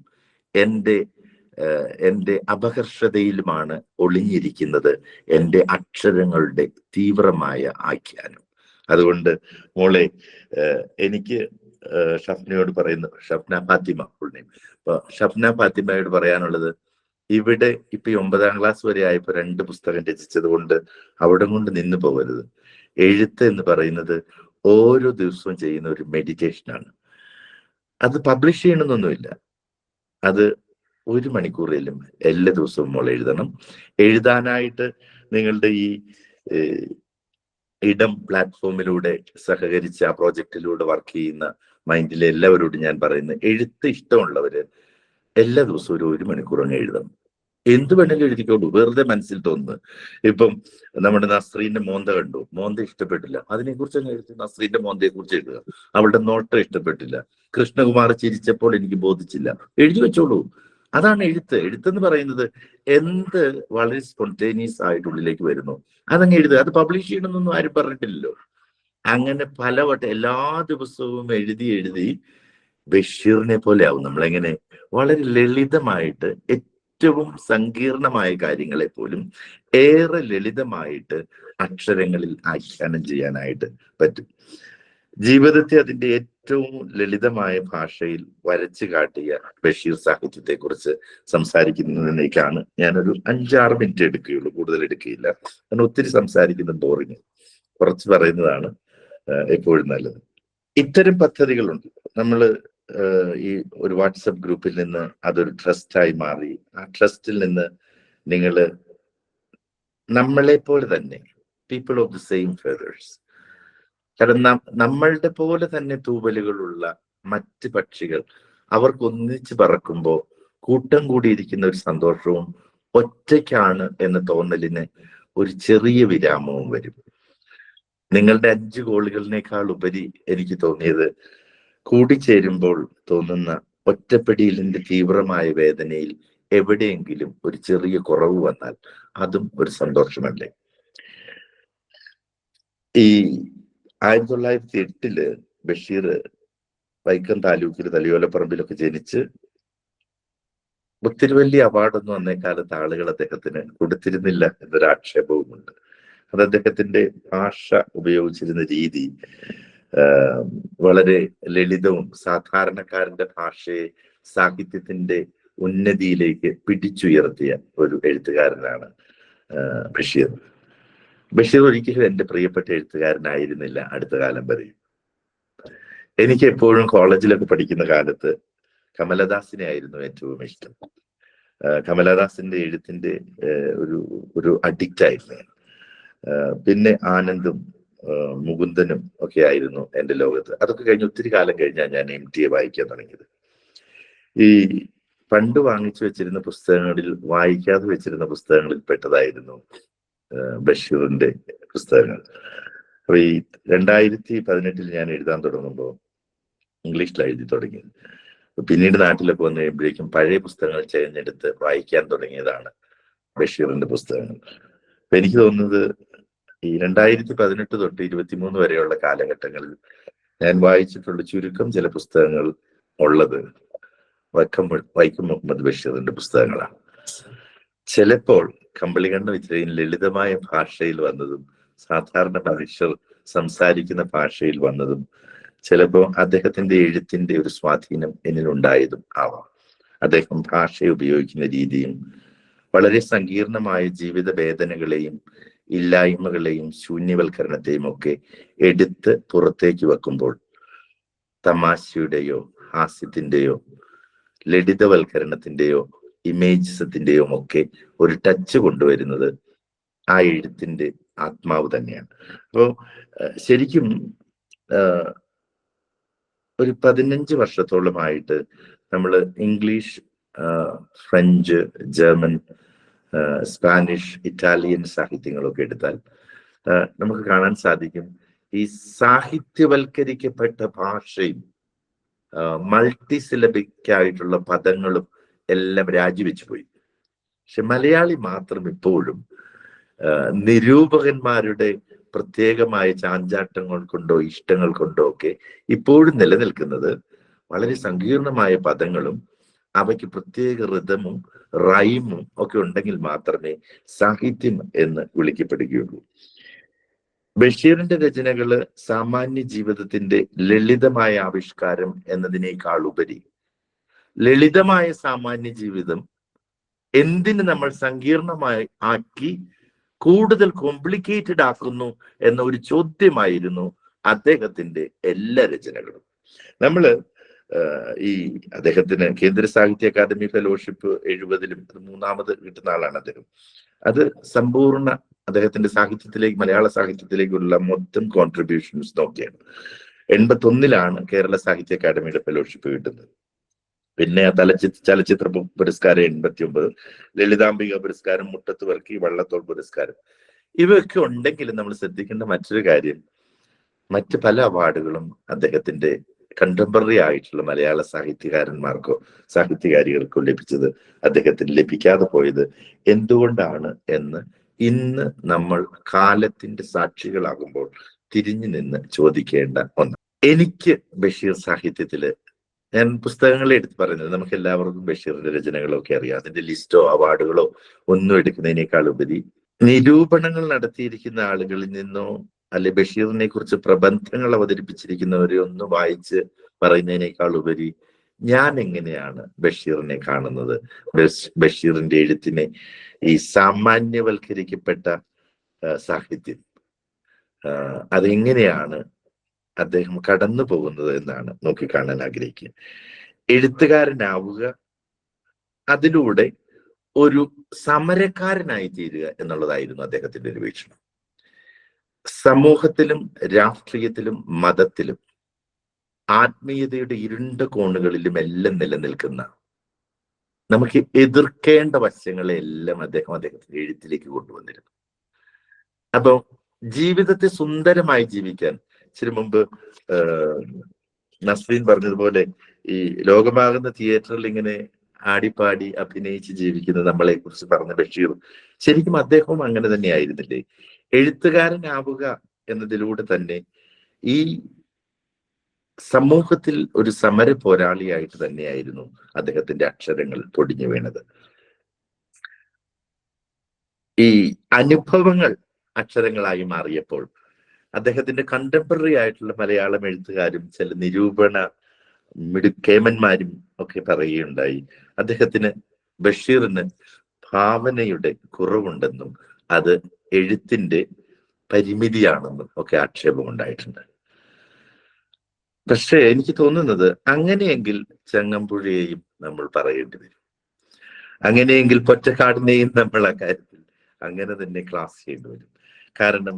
എൻ്റെ അപകർഷതയിലുമാണ് ഒളിഞ്ഞിരിക്കുന്നത് എൻ്റെ അക്ഷരങ്ങളുടെ തീവ്രമായ ആഖ്യാനം. അതുകൊണ്ട് മോളെ, എനിക്ക് ഷഫ്നയോട് പറയുന്നു, ഷഫ്ന ഫാത്തിമ ഫുൾ നെയിം. അപ്പൊ ഷഫ്ന ഫാത്തിമയോട് പറയാനുള്ളത്, ഇവിടെ ഇപ്പൊ 9ാം ക്ലാസ് വരെ ആയപ്പോ 2 പുസ്തകം രചിച്ചത് കൊണ്ട് അവിടെ കൊണ്ട് നിന്ന് പോകരുത്. എഴുത്ത് എന്ന് പറയുന്നത് ഓരോ ദിവസവും ചെയ്യുന്ന ഒരു മെഡിറ്റേഷനാണ്. അത് പബ്ലിഷ് ചെയ്യണമെന്നൊന്നുമില്ല. അത് 1 മണിക്കൂറിലും എല്ലാ ദിവസവും മോൾ എഴുതണം. എഴുതാനായിട്ട് നിങ്ങളുടെ ഈ ഇടം പ്ലാറ്റ്ഫോമിലൂടെ സഹകരിച്ച് ആ പ്രോജക്റ്റിലൂടെ വർക്ക് ചെയ്യുന്ന മൈൻഡിലെ എല്ലാവരോടും ഞാൻ പറയുന്നത്, എഴുത്ത് ഇഷ്ടമുള്ളവര് എല്ലാ ദിവസവും ഒരു 1 മണിക്കൂർ അങ്ങ് എഴുതണം. എന്ത് വേണമെങ്കിലും എഴുതിക്കോളൂ, വെറുതെ മനസ്സിൽ തോന്നുന്നത്. ഇപ്പം നമ്മുടെ നസ്രീന്റെ മോന്ത കണ്ടു, മോന്ത ഇഷ്ടപ്പെട്ടില്ല, അതിനെക്കുറിച്ച് അങ്ങ് എഴുതി. നസ്രീന്റെ മോന്തയെ കുറിച്ച് എഴുതുക. അവളുടെ നോട്ടം ഇഷ്ടപ്പെട്ടില്ല, കൃഷ്ണകുമാർ ചിരിച്ചപ്പോൾ എനിക്ക് ബോധിച്ചില്ല, എഴുതി വെച്ചോളൂ. അതാണ് എഴുത്ത്. എഴുത്തെന്ന് പറയുന്നത് എന്ത് വളരെ സ്പോണ്ടേനിയസ് ആയിട്ട് ഉള്ളിലേക്ക് വരുന്നു അതങ്ങ് എഴുതുക. അത് പബ്ലിഷ് ചെയ്യണമെന്നൊന്നും ആരും പറഞ്ഞിട്ടില്ലല്ലോ. അങ്ങനെ പലവട്ടം എല്ലാ ദിവസവും എഴുതി ബഷീറിനെ പോലെ ആവും നമ്മളെങ്ങനെ വളരെ ലളിതമായിട്ട് ഏറ്റവും സങ്കീർണമായ കാര്യങ്ങളെ പോലും ഏറെ ലളിതമായിട്ട് അക്ഷരങ്ങളിൽ ആഖ്യാനം ചെയ്യാനായിട്ട് പറ്റും. ജീവിതത്തെ അതിന്റെ ഏറ്റവും ലളിതമായ ഭാഷയിൽ വരച്ചു കാട്ടിയ ബഷീർ സാഹിത്യത്തെ കുറിച്ച് സംസാരിക്കുന്നതിനേക്കാണ് ഞാനൊരു 5-6 മിനിറ്റ് എടുക്കുകയുള്ളൂ, കൂടുതൽ എടുക്കുകയില്ല. കാരണം ഒത്തിരി സംസാരിക്കുന്ന ബോറിങ്, കുറച്ച് പറയുന്നതാണ് എപ്പോഴും നല്ലത്. ഇത്തരം പദ്ധതികളുണ്ട്. നമ്മൾ ഈ ഒരു വാട്സപ്പ് ഗ്രൂപ്പിൽ നിന്ന് അതൊരു ട്രസ്റ്റായി മാറി. ആ ട്രസ്റ്റിൽ നിന്ന് നിങ്ങൾ നമ്മളെ പോലെ തന്നെ people of the same feathers, കാരണം നമ്മളുടെ പോലെ തന്നെ തൂവലുകളുള്ള മറ്റ് പക്ഷികൾ അവർക്കൊന്നിച്ച് പറക്കുമ്പോൾ കൂട്ടം കൂടിയിരിക്കുന്ന ഒരു സന്തോഷവും ഒറ്റയ്ക്കാണ് എന്ന തോന്നലിന് ഒരു ചെറിയ വിരാമവും വരും. നിങ്ങളുടെ 5 ഗോളുകളിനേക്കാൾ ഉപരി എനിക്ക് തോന്നിയത് കൂടിച്ചേരുമ്പോൾ തോന്നുന്ന ഒറ്റപ്പെടലിന്റെ തീവ്രമായ വേദനയിൽ എവിടെയെങ്കിലും ഒരു ചെറിയ കുറവ് വന്നാൽ അതും ഒരു സന്തോഷമല്ലേ. ഈ 1908 ബഷീർ വൈക്കം താലൂക്കിൽ തലയോലപ്പറമ്പിലൊക്കെ ജനിച്ച് ഒത്തിരി വലിയ അവാർഡൊന്നും അന്നേ കാലത്ത് ആളുകൾ അദ്ദേഹത്തിന് കൊടുത്തിരുന്നില്ല എന്നൊരു ആക്ഷേപവുമുണ്ട്. അത് അദ്ദേഹത്തിന്റെ ഭാഷ ഉപയോഗിച്ചിരുന്ന രീതി വളരെ ലളിതവും സാധാരണക്കാരന്റെ ഭാഷയെ സാഹിത്യത്തിന്റെ ഉന്നതിയിലേക്ക് പിടിച്ചുയർത്തിയ ഒരു എഴുത്തുകാരനാണ് ബഷീർ. ബഷീർ ഒരിക്കലും എൻ്റെ പ്രിയപ്പെട്ട എഴുത്തുകാരനായിരുന്നില്ല അടുത്ത കാലം വരെ. എനിക്ക് എപ്പോഴും കോളേജിലൊക്കെ പഠിക്കുന്ന കാലത്ത് കമലദാസിനെ ആയിരുന്നു ഏറ്റവും ഇഷ്ടം. കമലദാസിന്റെ എഴുത്തിന്റെ ഒരു അഡിക്റ്റ് ആയിരുന്നു. പിന്നെ ആനന്ദും മുകുന്ദനും ഒക്കെ ആയിരുന്നു എൻ്റെ ലോകത്ത്. അതൊക്കെ കഴിഞ്ഞ് ഒത്തിരി കാലം കഴിഞ്ഞാൽ ഞാൻ MT വായിക്കാൻ തുടങ്ങിയത്. ഈ പണ്ട് വാങ്ങിച്ചു വെച്ചിരുന്ന പുസ്തകങ്ങളിൽ വായിക്കാതെ വെച്ചിരുന്ന പുസ്തകങ്ങളിൽ പെട്ടതായിരുന്നു ബഷീറിന്റെ പുസ്തകങ്ങൾ. അപ്പൊ ഈ 2018 ഞാൻ എഴുതാൻ തുടങ്ങുമ്പോൾ ഇംഗ്ലീഷിലാണ് എഴുതി തുടങ്ങിയത്. പിന്നീട് നാട്ടിലൊക്കെ വന്നു കഴിയുമ്പോഴേക്കും പഴയ പുസ്തകങ്ങൾ തിരഞ്ഞെടുത്ത് വായിക്കാൻ തുടങ്ങിയതാണ് ബഷീറിന്റെ പുസ്തകങ്ങൾ. അപ്പൊ എനിക്ക് തോന്നുന്നത് ഈ 2018 തൊട്ട് 23 വരെയുള്ള കാലഘട്ടങ്ങളിൽ ഞാൻ വായിച്ചിട്ടുള്ള ചുരുക്കം ചില പുസ്തകങ്ങൾ ഉള്ളത് വൈക്കം മുഹമ്മദ് ബഷീറിന്റെ പുസ്തകങ്ങളാണ്. ചിലപ്പോൾ കമ്പളികണ്ഠം ഇത്രയും ലളിതമായ ഭാഷയിൽ വന്നതും സാധാരണ മനുഷ്യർ സംസാരിക്കുന്ന ഭാഷയിൽ വന്നതും ചിലപ്പോൾ അദ്ദേഹത്തിന്റെ എഴുത്തിന്റെ ഒരു സ്വാധീനം എന്നിലുണ്ടായതും ആവാം. അദ്ദേഹം ഭാഷ ഉപയോഗിക്കുന്ന രീതിയും വളരെ സങ്കീർണമായ ജീവിത വേദനകളെയും ഇല്ലായ്മകളെയും ശൂന്യവൽക്കരണത്തെയും ഒക്കെ എടുത്ത് പുറത്തേക്ക് വെക്കുമ്പോൾ തമാശയുടെയോ ഹാസ്യത്തിന്റെയോ ലളിതവൽക്കരണത്തിന്റെയോ ഇമേജിസത്തിന്റെയോ ഒക്കെ ഒരു ടച്ച് കൊണ്ടുവരുന്നത് ആ എഴുത്തിന്റെ ആത്മാവ് തന്നെയാണ്. അപ്പോൾ ശരിക്കും ഒരു 15 വർഷത്തോളമായിട്ട് നമ്മൾ English, French, German, Spanish, Italian സാഹിത്യങ്ങളൊക്കെ എടുത്താൽ നമുക്ക് കാണാൻ സാധിക്കും ഈ സാഹിത്യവൽക്കരിക്കപ്പെട്ട ഭാഷയും മൾട്ടി സിലബിക് ആയിട്ടുള്ള പദങ്ങളും എല്ലാം രാജിവെച്ചു പോയി. പക്ഷെ മലയാളി മാത്രം ഇപ്പോഴും നിരൂപകന്മാരുടെ പ്രത്യേകമായ ചാഞ്ചാട്ടങ്ങൾ കൊണ്ടോ ഇഷ്ടങ്ങൾ കൊണ്ടോ ഒക്കെ ഇപ്പോഴും നിലനിൽക്കുന്നത് വളരെ സങ്കീർണമായ പദങ്ങളും അവയ്ക്ക് പ്രത്യേക ഋതമും റൈമും ഒക്കെ ഉണ്ടെങ്കിൽ മാത്രമേ സാഹിത്യം എന്ന് വിളിക്കപ്പെടുകയുള്ളൂ. ബഷീറിന്റെ രചനകള് സാമാന്യ ജീവിതത്തിന്റെ ലളിതമായ ആവിഷ്കാരം എന്നതിനേക്കാൾ ഉപരി ലളിതമായ സാമാന്യ ജീവിതം എന്തിന് നമ്മൾ സങ്കീർണമായി ആക്കി കൂടുതൽ കോംപ്ലിക്കേറ്റഡ് ആക്കുന്നു എന്ന ഒരു ചോദ്യമായിരുന്നു അദ്ദേഹത്തിന്റെ എല്ലാ രചനകളും. നമ്മള് ഈ അദ്ദേഹത്തിന് കേന്ദ്ര സാഹിത്യ അക്കാദമി ഫെലോഷിപ്പ് 70-ലും 3ാമത് കിട്ടുന്ന ആളാണ് അദ്ദേഹം. അത് സമ്പൂർണ്ണ അദ്ദേഹത്തിന്റെ സാഹിത്യത്തിലേക്ക്, മലയാള സാഹിത്യത്തിലേക്കുള്ള മൊത്തം കോൺട്രിബ്യൂഷൻസ് നോക്കിയാണ്. 81-ലാണ് കേരള സാഹിത്യ അക്കാദമിയുടെ ഫെലോഷിപ്പ് കിട്ടുന്നത്. പിന്നെ ചലച്ചിത്ര പുരസ്കാരം 89, ലളിതാംബിക പുരസ്കാരം, മുട്ടത്ത് വർക്കി, വള്ളത്തോൾ പുരസ്കാരം, ഇവയൊക്കെ ഉണ്ടെങ്കിലും നമ്മൾ ശ്രദ്ധിക്കേണ്ട മറ്റൊരു കാര്യം, മറ്റ് പല അവാർഡുകളും അദ്ദേഹത്തിന്റെ കണ്ടംപററി ആയിട്ടുള്ള മലയാള സാഹിത്യകാരന്മാർക്കോ സാഹിത്യകാരികൾക്കോ ലഭിച്ചത് അദ്ദേഹത്തിന് ലഭിക്കാതെ പോയത് എന്തുകൊണ്ടാണ് എന്ന് ഇന്ന് നമ്മൾ കാലത്തിന്റെ സാക്ഷികളാകുമ്പോൾ തിരിഞ്ഞു നിന്ന് ചോദിക്കേണ്ട ഒന്ന്. എനിക്ക് ബഷീർ സാഹിത്യത്തില്, ഞാൻ പുസ്തകങ്ങളെ എടുത്ത് പറയുന്നത്, നമുക്ക് എല്ലാവർക്കും ബഷീറിന്റെ രചനകളൊക്കെ അറിയാം. അതിന്റെ ലിസ്റ്റോ അവാർഡുകളോ ഒന്നും എടുക്കുന്നതിനേക്കാൾ ഉപരി നിരൂപണങ്ങൾ നടത്തിയിരിക്കുന്ന ആളുകളിൽ നിന്നോ അല്ലെ ബഷീറിനെ കുറിച്ച് പ്രബന്ധങ്ങൾ അവതരിപ്പിച്ചിരിക്കുന്നവരെ ഒന്ന് വായിച്ച് പറയുന്നതിനേക്കാൾ ഉപരി ഞാൻ എങ്ങനെയാണ് ബഷീറിനെ കാണുന്നത്, ബഷീറിന്റെ എഴുത്തിനെ, ഈ സാമാന്യവൽക്കരിക്കപ്പെട്ട സാഹിത്യം അതെങ്ങനെയാണ് അദ്ദേഹം കടന്നു പോകുന്നത് എന്നാണ് നോക്കിക്കാണാൻ ആഗ്രഹിക്കുക. എഴുത്തുകാരനാവുക, അതിലൂടെ ഒരു സമരക്കാരനായി തീരുക എന്നുള്ളതായിരുന്നു അദ്ദേഹത്തിന്റെ ഒരു വീക്ഷണം. സമൂഹത്തിലും രാഷ്ട്രീയത്തിലും മതത്തിലും ആത്മീയതയുടെ ഇരുണ്ട കോണുകളിലും എല്ലാം നിലനിൽക്കുന്ന നമുക്ക് എതിർക്കേണ്ട വശങ്ങളെല്ലാം അദ്ദേഹത്തിന്റെ എഴുത്തിലേക്ക് കൊണ്ടുവന്നിരുന്നു. അപ്പൊ ജീവിതത്തെ സുന്ദരമായി ജീവിക്കാൻ, ഇച്ചിരി മുമ്പ് നസ്രീൻ പറഞ്ഞതുപോലെ ഈ ലോകമാകുന്ന തിയേറ്ററിൽ ഇങ്ങനെ ആടിപ്പാടി അഭിനയിച്ച് ജീവിക്കുന്ന നമ്മളെ കുറിച്ച് പറഞ്ഞ ബഷീർ, ശരിക്കും അദ്ദേഹവും അങ്ങനെ തന്നെ ആയിരുന്നില്ലേ? എഴുത്തുകാരനാവുക എന്നതിലൂടെ തന്നെ ഈ സമൂഹത്തിൽ ഒരു സമര പോരാളിയായിട്ട് തന്നെയായിരുന്നു അദ്ദേഹത്തിന്റെ അക്ഷരങ്ങൾ പൊടിഞ്ഞു വീണത്. ഈ അനുഭവങ്ങൾ അക്ഷരങ്ങളായി മാറിയപ്പോൾ അദ്ദേഹത്തിന്റെ കണ്ടംപററി ആയിട്ടുള്ള മലയാളം എഴുത്തുകാരും ചില നിരൂപണ മിടുക്കേമന്മാരും ഒക്കെ പറയുകയുണ്ടായി, അദ്ദേഹത്തിന്, ബഷീറിന് ഭാവനയുടെ കുറവുണ്ടെന്നും അത് എഴുത്തിന്റെ പരിമിതിയാണെന്നും ഒക്കെ ആക്ഷേപം ഉണ്ടായിട്ടുണ്ട്. പക്ഷേ എനിക്ക് തോന്നുന്നത് അങ്ങനെയെങ്കിൽ ചങ്ങമ്പുഴയെയും നമ്മൾ പറയേണ്ടി വരും. അങ്ങനെയെങ്കിൽ പൊറ്റക്കാടിനെയും നമ്മൾ അക്കാര്യത്തിൽ അങ്ങനെ തന്നെ ക്ലാസ് ചെയ്യേണ്ടി വരും. കാരണം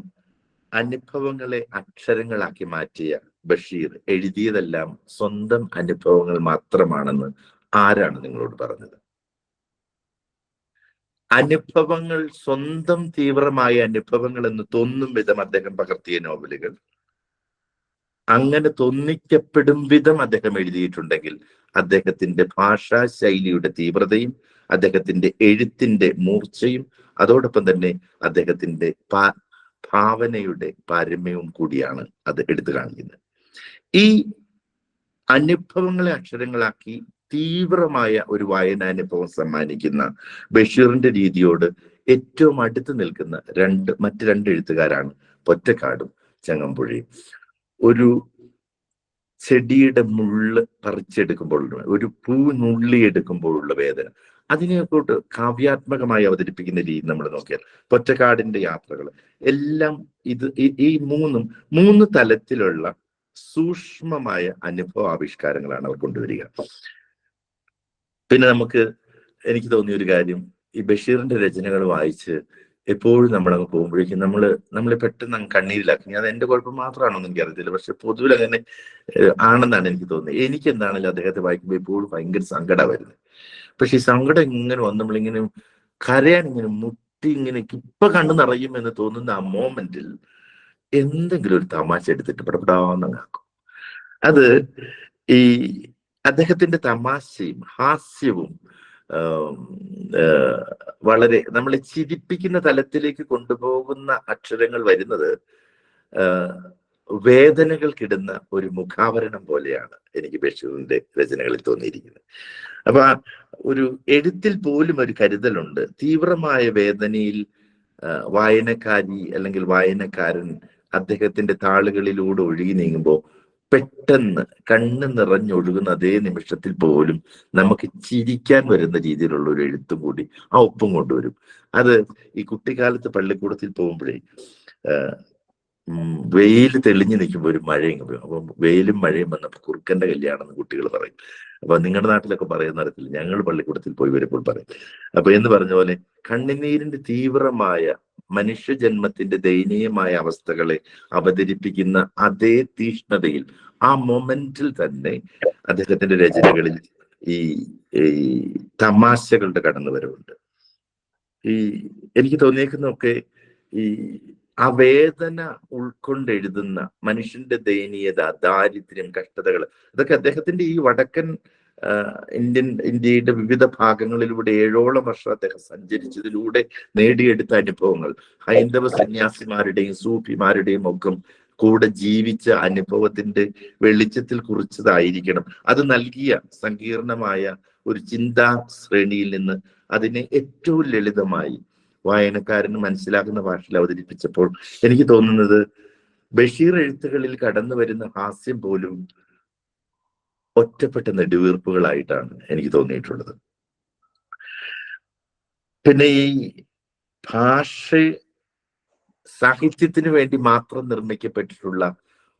അനുഭവങ്ങളെ അക്ഷരങ്ങളാക്കി മാറ്റിയ ബഷീർ എഴുതിയതെല്ലാം സ്വന്തം അനുഭവങ്ങൾ മാത്രമാണെന്ന് ആരാണ് നിങ്ങളോട് പറഞ്ഞത്? അനുഭവങ്ങൾ, സ്വന്തം തീവ്രമായ അനുഭവങ്ങൾ എന്ന് തോന്നും വിധം അദ്ദേഹം പകർത്തിയ നോവലുകൾ, അങ്ങനെ തോന്നിക്കപ്പെടും വിധം അദ്ദേഹം എഴുതിയിട്ടുണ്ടെങ്കിൽ അദ്ദേഹത്തിന്റെ ഭാഷാ ശൈലിയുടെ തീവ്രതയും അദ്ദേഹത്തിന്റെ എഴുത്തിന്റെ മൂർച്ചയും അതോടൊപ്പം തന്നെ അദ്ദേഹത്തിന്റെ ഭാവനയുടെ പാരമ്യവും കൂടിയാണ് അത് എടുത്തു കാണിക്കുന്നത്. ഈ അനുഭവങ്ങളെ അക്ഷരങ്ങളാക്കി തീവ്രമായ ഒരു വായനാനുഭവം സമ്മാനിക്കുന്ന ബഷീറിന്റെ രീതിയോട് ഏറ്റവും അടുത്ത് നിൽക്കുന്ന മറ്റ് രണ്ട് എഴുത്തുകാരാണ് പൊറ്റക്കാടും ചങ്ങമ്പുഴയും. ഒരു ചെടിയുടെ മുള്ള് പറിച്ചെടുക്കുമ്പോഴുള്ള, ഒരു പൂ നുള്ളിയെടുക്കുമ്പോഴുള്ള വേദന, അതിനെക്കൂട്ട് കാവ്യാത്മകമായി അവതരിപ്പിക്കുന്ന രീതി നമ്മൾ നോക്കിയാൽ പൊറ്റക്കാടിന്റെ യാത്രകൾ എല്ലാം ഈ മൂന്ന് തലത്തിലുള്ള സൂക്ഷ്മമായ അനുഭവാവിഷ്കാരങ്ങളാണ് അവർ കൊണ്ടുവരിക. പിന്നെ എനിക്ക് തോന്നിയ ഒരു കാര്യം, ഈ ബഷീറിന്റെ രചനകൾ വായിച്ച് എപ്പോഴും നമ്മളങ്ങ് പോകുമ്പോഴേക്കും നമ്മളെ പെട്ടെന്ന് അങ്ങ് കണ്ണീരിലാക്കി. അത് എന്റെ കുഴപ്പം മാത്രമാണോന്ന് എനിക്കറിയത്തില്ല, പക്ഷെ പൊതുവിൽ അങ്ങനെ ആണെന്നാണ് എനിക്ക് തോന്നുന്നത്. എനിക്ക് എന്താണെങ്കിലും അദ്ദേഹത്തെ വായിക്കുമ്പോൾ എപ്പോഴും ഭയങ്കര സങ്കടം വരുന്നത്. പക്ഷെ ഈ സങ്കടം ഇങ്ങനെ വന്ന് നമ്മളിങ്ങനെ കരയാൻ ഇങ്ങനെ മുട്ടി ഇങ്ങനെ ഇപ്പൊ കണ്ണു നിറയും എന്ന് തോന്നുന്ന ആ മോമെന്റിൽ എന്തെങ്കിലും ഒരു തമാശ എടുത്തിട്ട് പടപടാന്നങ്ങാക്കും. അത് ഈ അദ്ദേഹത്തിന്റെ തമാശയും ഹാസ്യവും വളരെ നമ്മളെ ചിരിപ്പിക്കുന്ന തലത്തിലേക്ക് കൊണ്ടുപോകുന്ന അക്ഷരങ്ങൾ വരുന്നത് വേദനകൾക്കിടുന്ന ഒരു മുഖാവരണം പോലെയാണ് എനിക്ക് ബഷീറിന്റെ രചനകളിൽ തോന്നിയിരിക്കുന്നത്. അപ്പൊ ഒരു എഴുത്തിൽ പോലും ഒരു കരുതലുണ്ട്. തീവ്രമായ വേദനയിൽ വായനക്കാരി അല്ലെങ്കിൽ വായനക്കാരൻ അദ്ദേഹത്തിന്റെ താളുകളിലൂടെ ഒഴുകി നീങ്ങുമ്പോൾ പെട്ടെന്ന് കണ്ണ് നിറഞ്ഞൊഴുകുന്ന അതേ നിമിഷത്തിൽ പോലും നമുക്ക് ചിരിക്കാൻ വരുന്ന രീതിയിലുള്ള ഒരു എഴുത്തും കൂടി ആ ഒപ്പം കൊണ്ടുവരും. അത് ഈ കുട്ടിക്കാലത്ത് പള്ളിക്കൂടത്തിൽ പോകുമ്പോഴേ വെയിൽ തെളിഞ്ഞു നിൽക്കുമ്പോൾ ഒരു മഴയും പോയി. അപ്പൊ വെയിലും മഴയും വന്നപ്പോൾ കുറുക്കന്റെ കല്യാണം എന്ന് കുട്ടികൾ പറയും. അപ്പൊ നിങ്ങളുടെ നാട്ടിലൊക്കെ പറയുന്ന തരത്തിൽ ഞങ്ങൾ പള്ളിക്കൂടത്തിൽ പോയി വരുമ്പോൾ പറയും. അപ്പൊ എന്ന് പറഞ്ഞ പോലെ കണ്ണുനീരിന്റെ തീവ്രമായ മനുഷ്യജന്മത്തിന്റെ ദയനീയമായ അവസ്ഥകളെ അവതരിപ്പിക്കുന്ന അതേ തീഷ്ണതയിൽ ആ മൊമെന്റിൽ തന്നെ അദ്ദേഹത്തിന്റെ രചനകളിൽ ഈ തമാശകളുടെ കടന്നുവരവുണ്ട്. എനിക്ക് തോന്നിയേക്കുന്നതൊക്കെ ആ വേദന ഉൾക്കൊണ്ടെഴുതുന്ന മനുഷ്യന്റെ ദയനീയത, ദാരിദ്ര്യം, കഷ്ടതകൾ, അതൊക്കെ അദ്ദേഹത്തിന്റെ ഈ വടക്കൻ ഇന്ത്യയുടെ വിവിധ ഭാഗങ്ങളിലൂടെ 7ഓളം വർഷം അദ്ദേഹം സഞ്ചരിച്ചതിലൂടെ നേടിയെടുത്ത അനുഭവങ്ങൾ, ഹൈന്ദവ സന്യാസിമാരുടെയും സൂഫിമാരുടെയും ഒക്കെ കൂടെ ജീവിച്ച അനുഭവത്തിന്റെ വെളിച്ചത്തിൽ കുറിച്ചതായിരിക്കണം. അത് നൽകിയ സങ്കീർണമായ ഒരു ചിന്താ ശ്രേണിയിൽ നിന്ന് അതിനെ ഏറ്റവും ലളിതമായി വായനക്കാരന് മനസ്സിലാക്കുന്ന ഭാഷയിൽ അവതരിപ്പിച്ചപ്പോൾ എനിക്ക് തോന്നുന്നത് ബഷീർ എഴുത്തുകളിൽ കടന്നു വരുന്ന ഹാസ്യം പോലും ഒറ്റപ്പെട്ട നെടുവീർപ്പുകളായിട്ടാണ് എനിക്ക് തോന്നിയിട്ടുള്ളത്. പിന്നെ ഈ ഭാഷ സാഹിത്യത്തിന് വേണ്ടി മാത്രം നിർമ്മിക്കപ്പെട്ടിട്ടുള്ള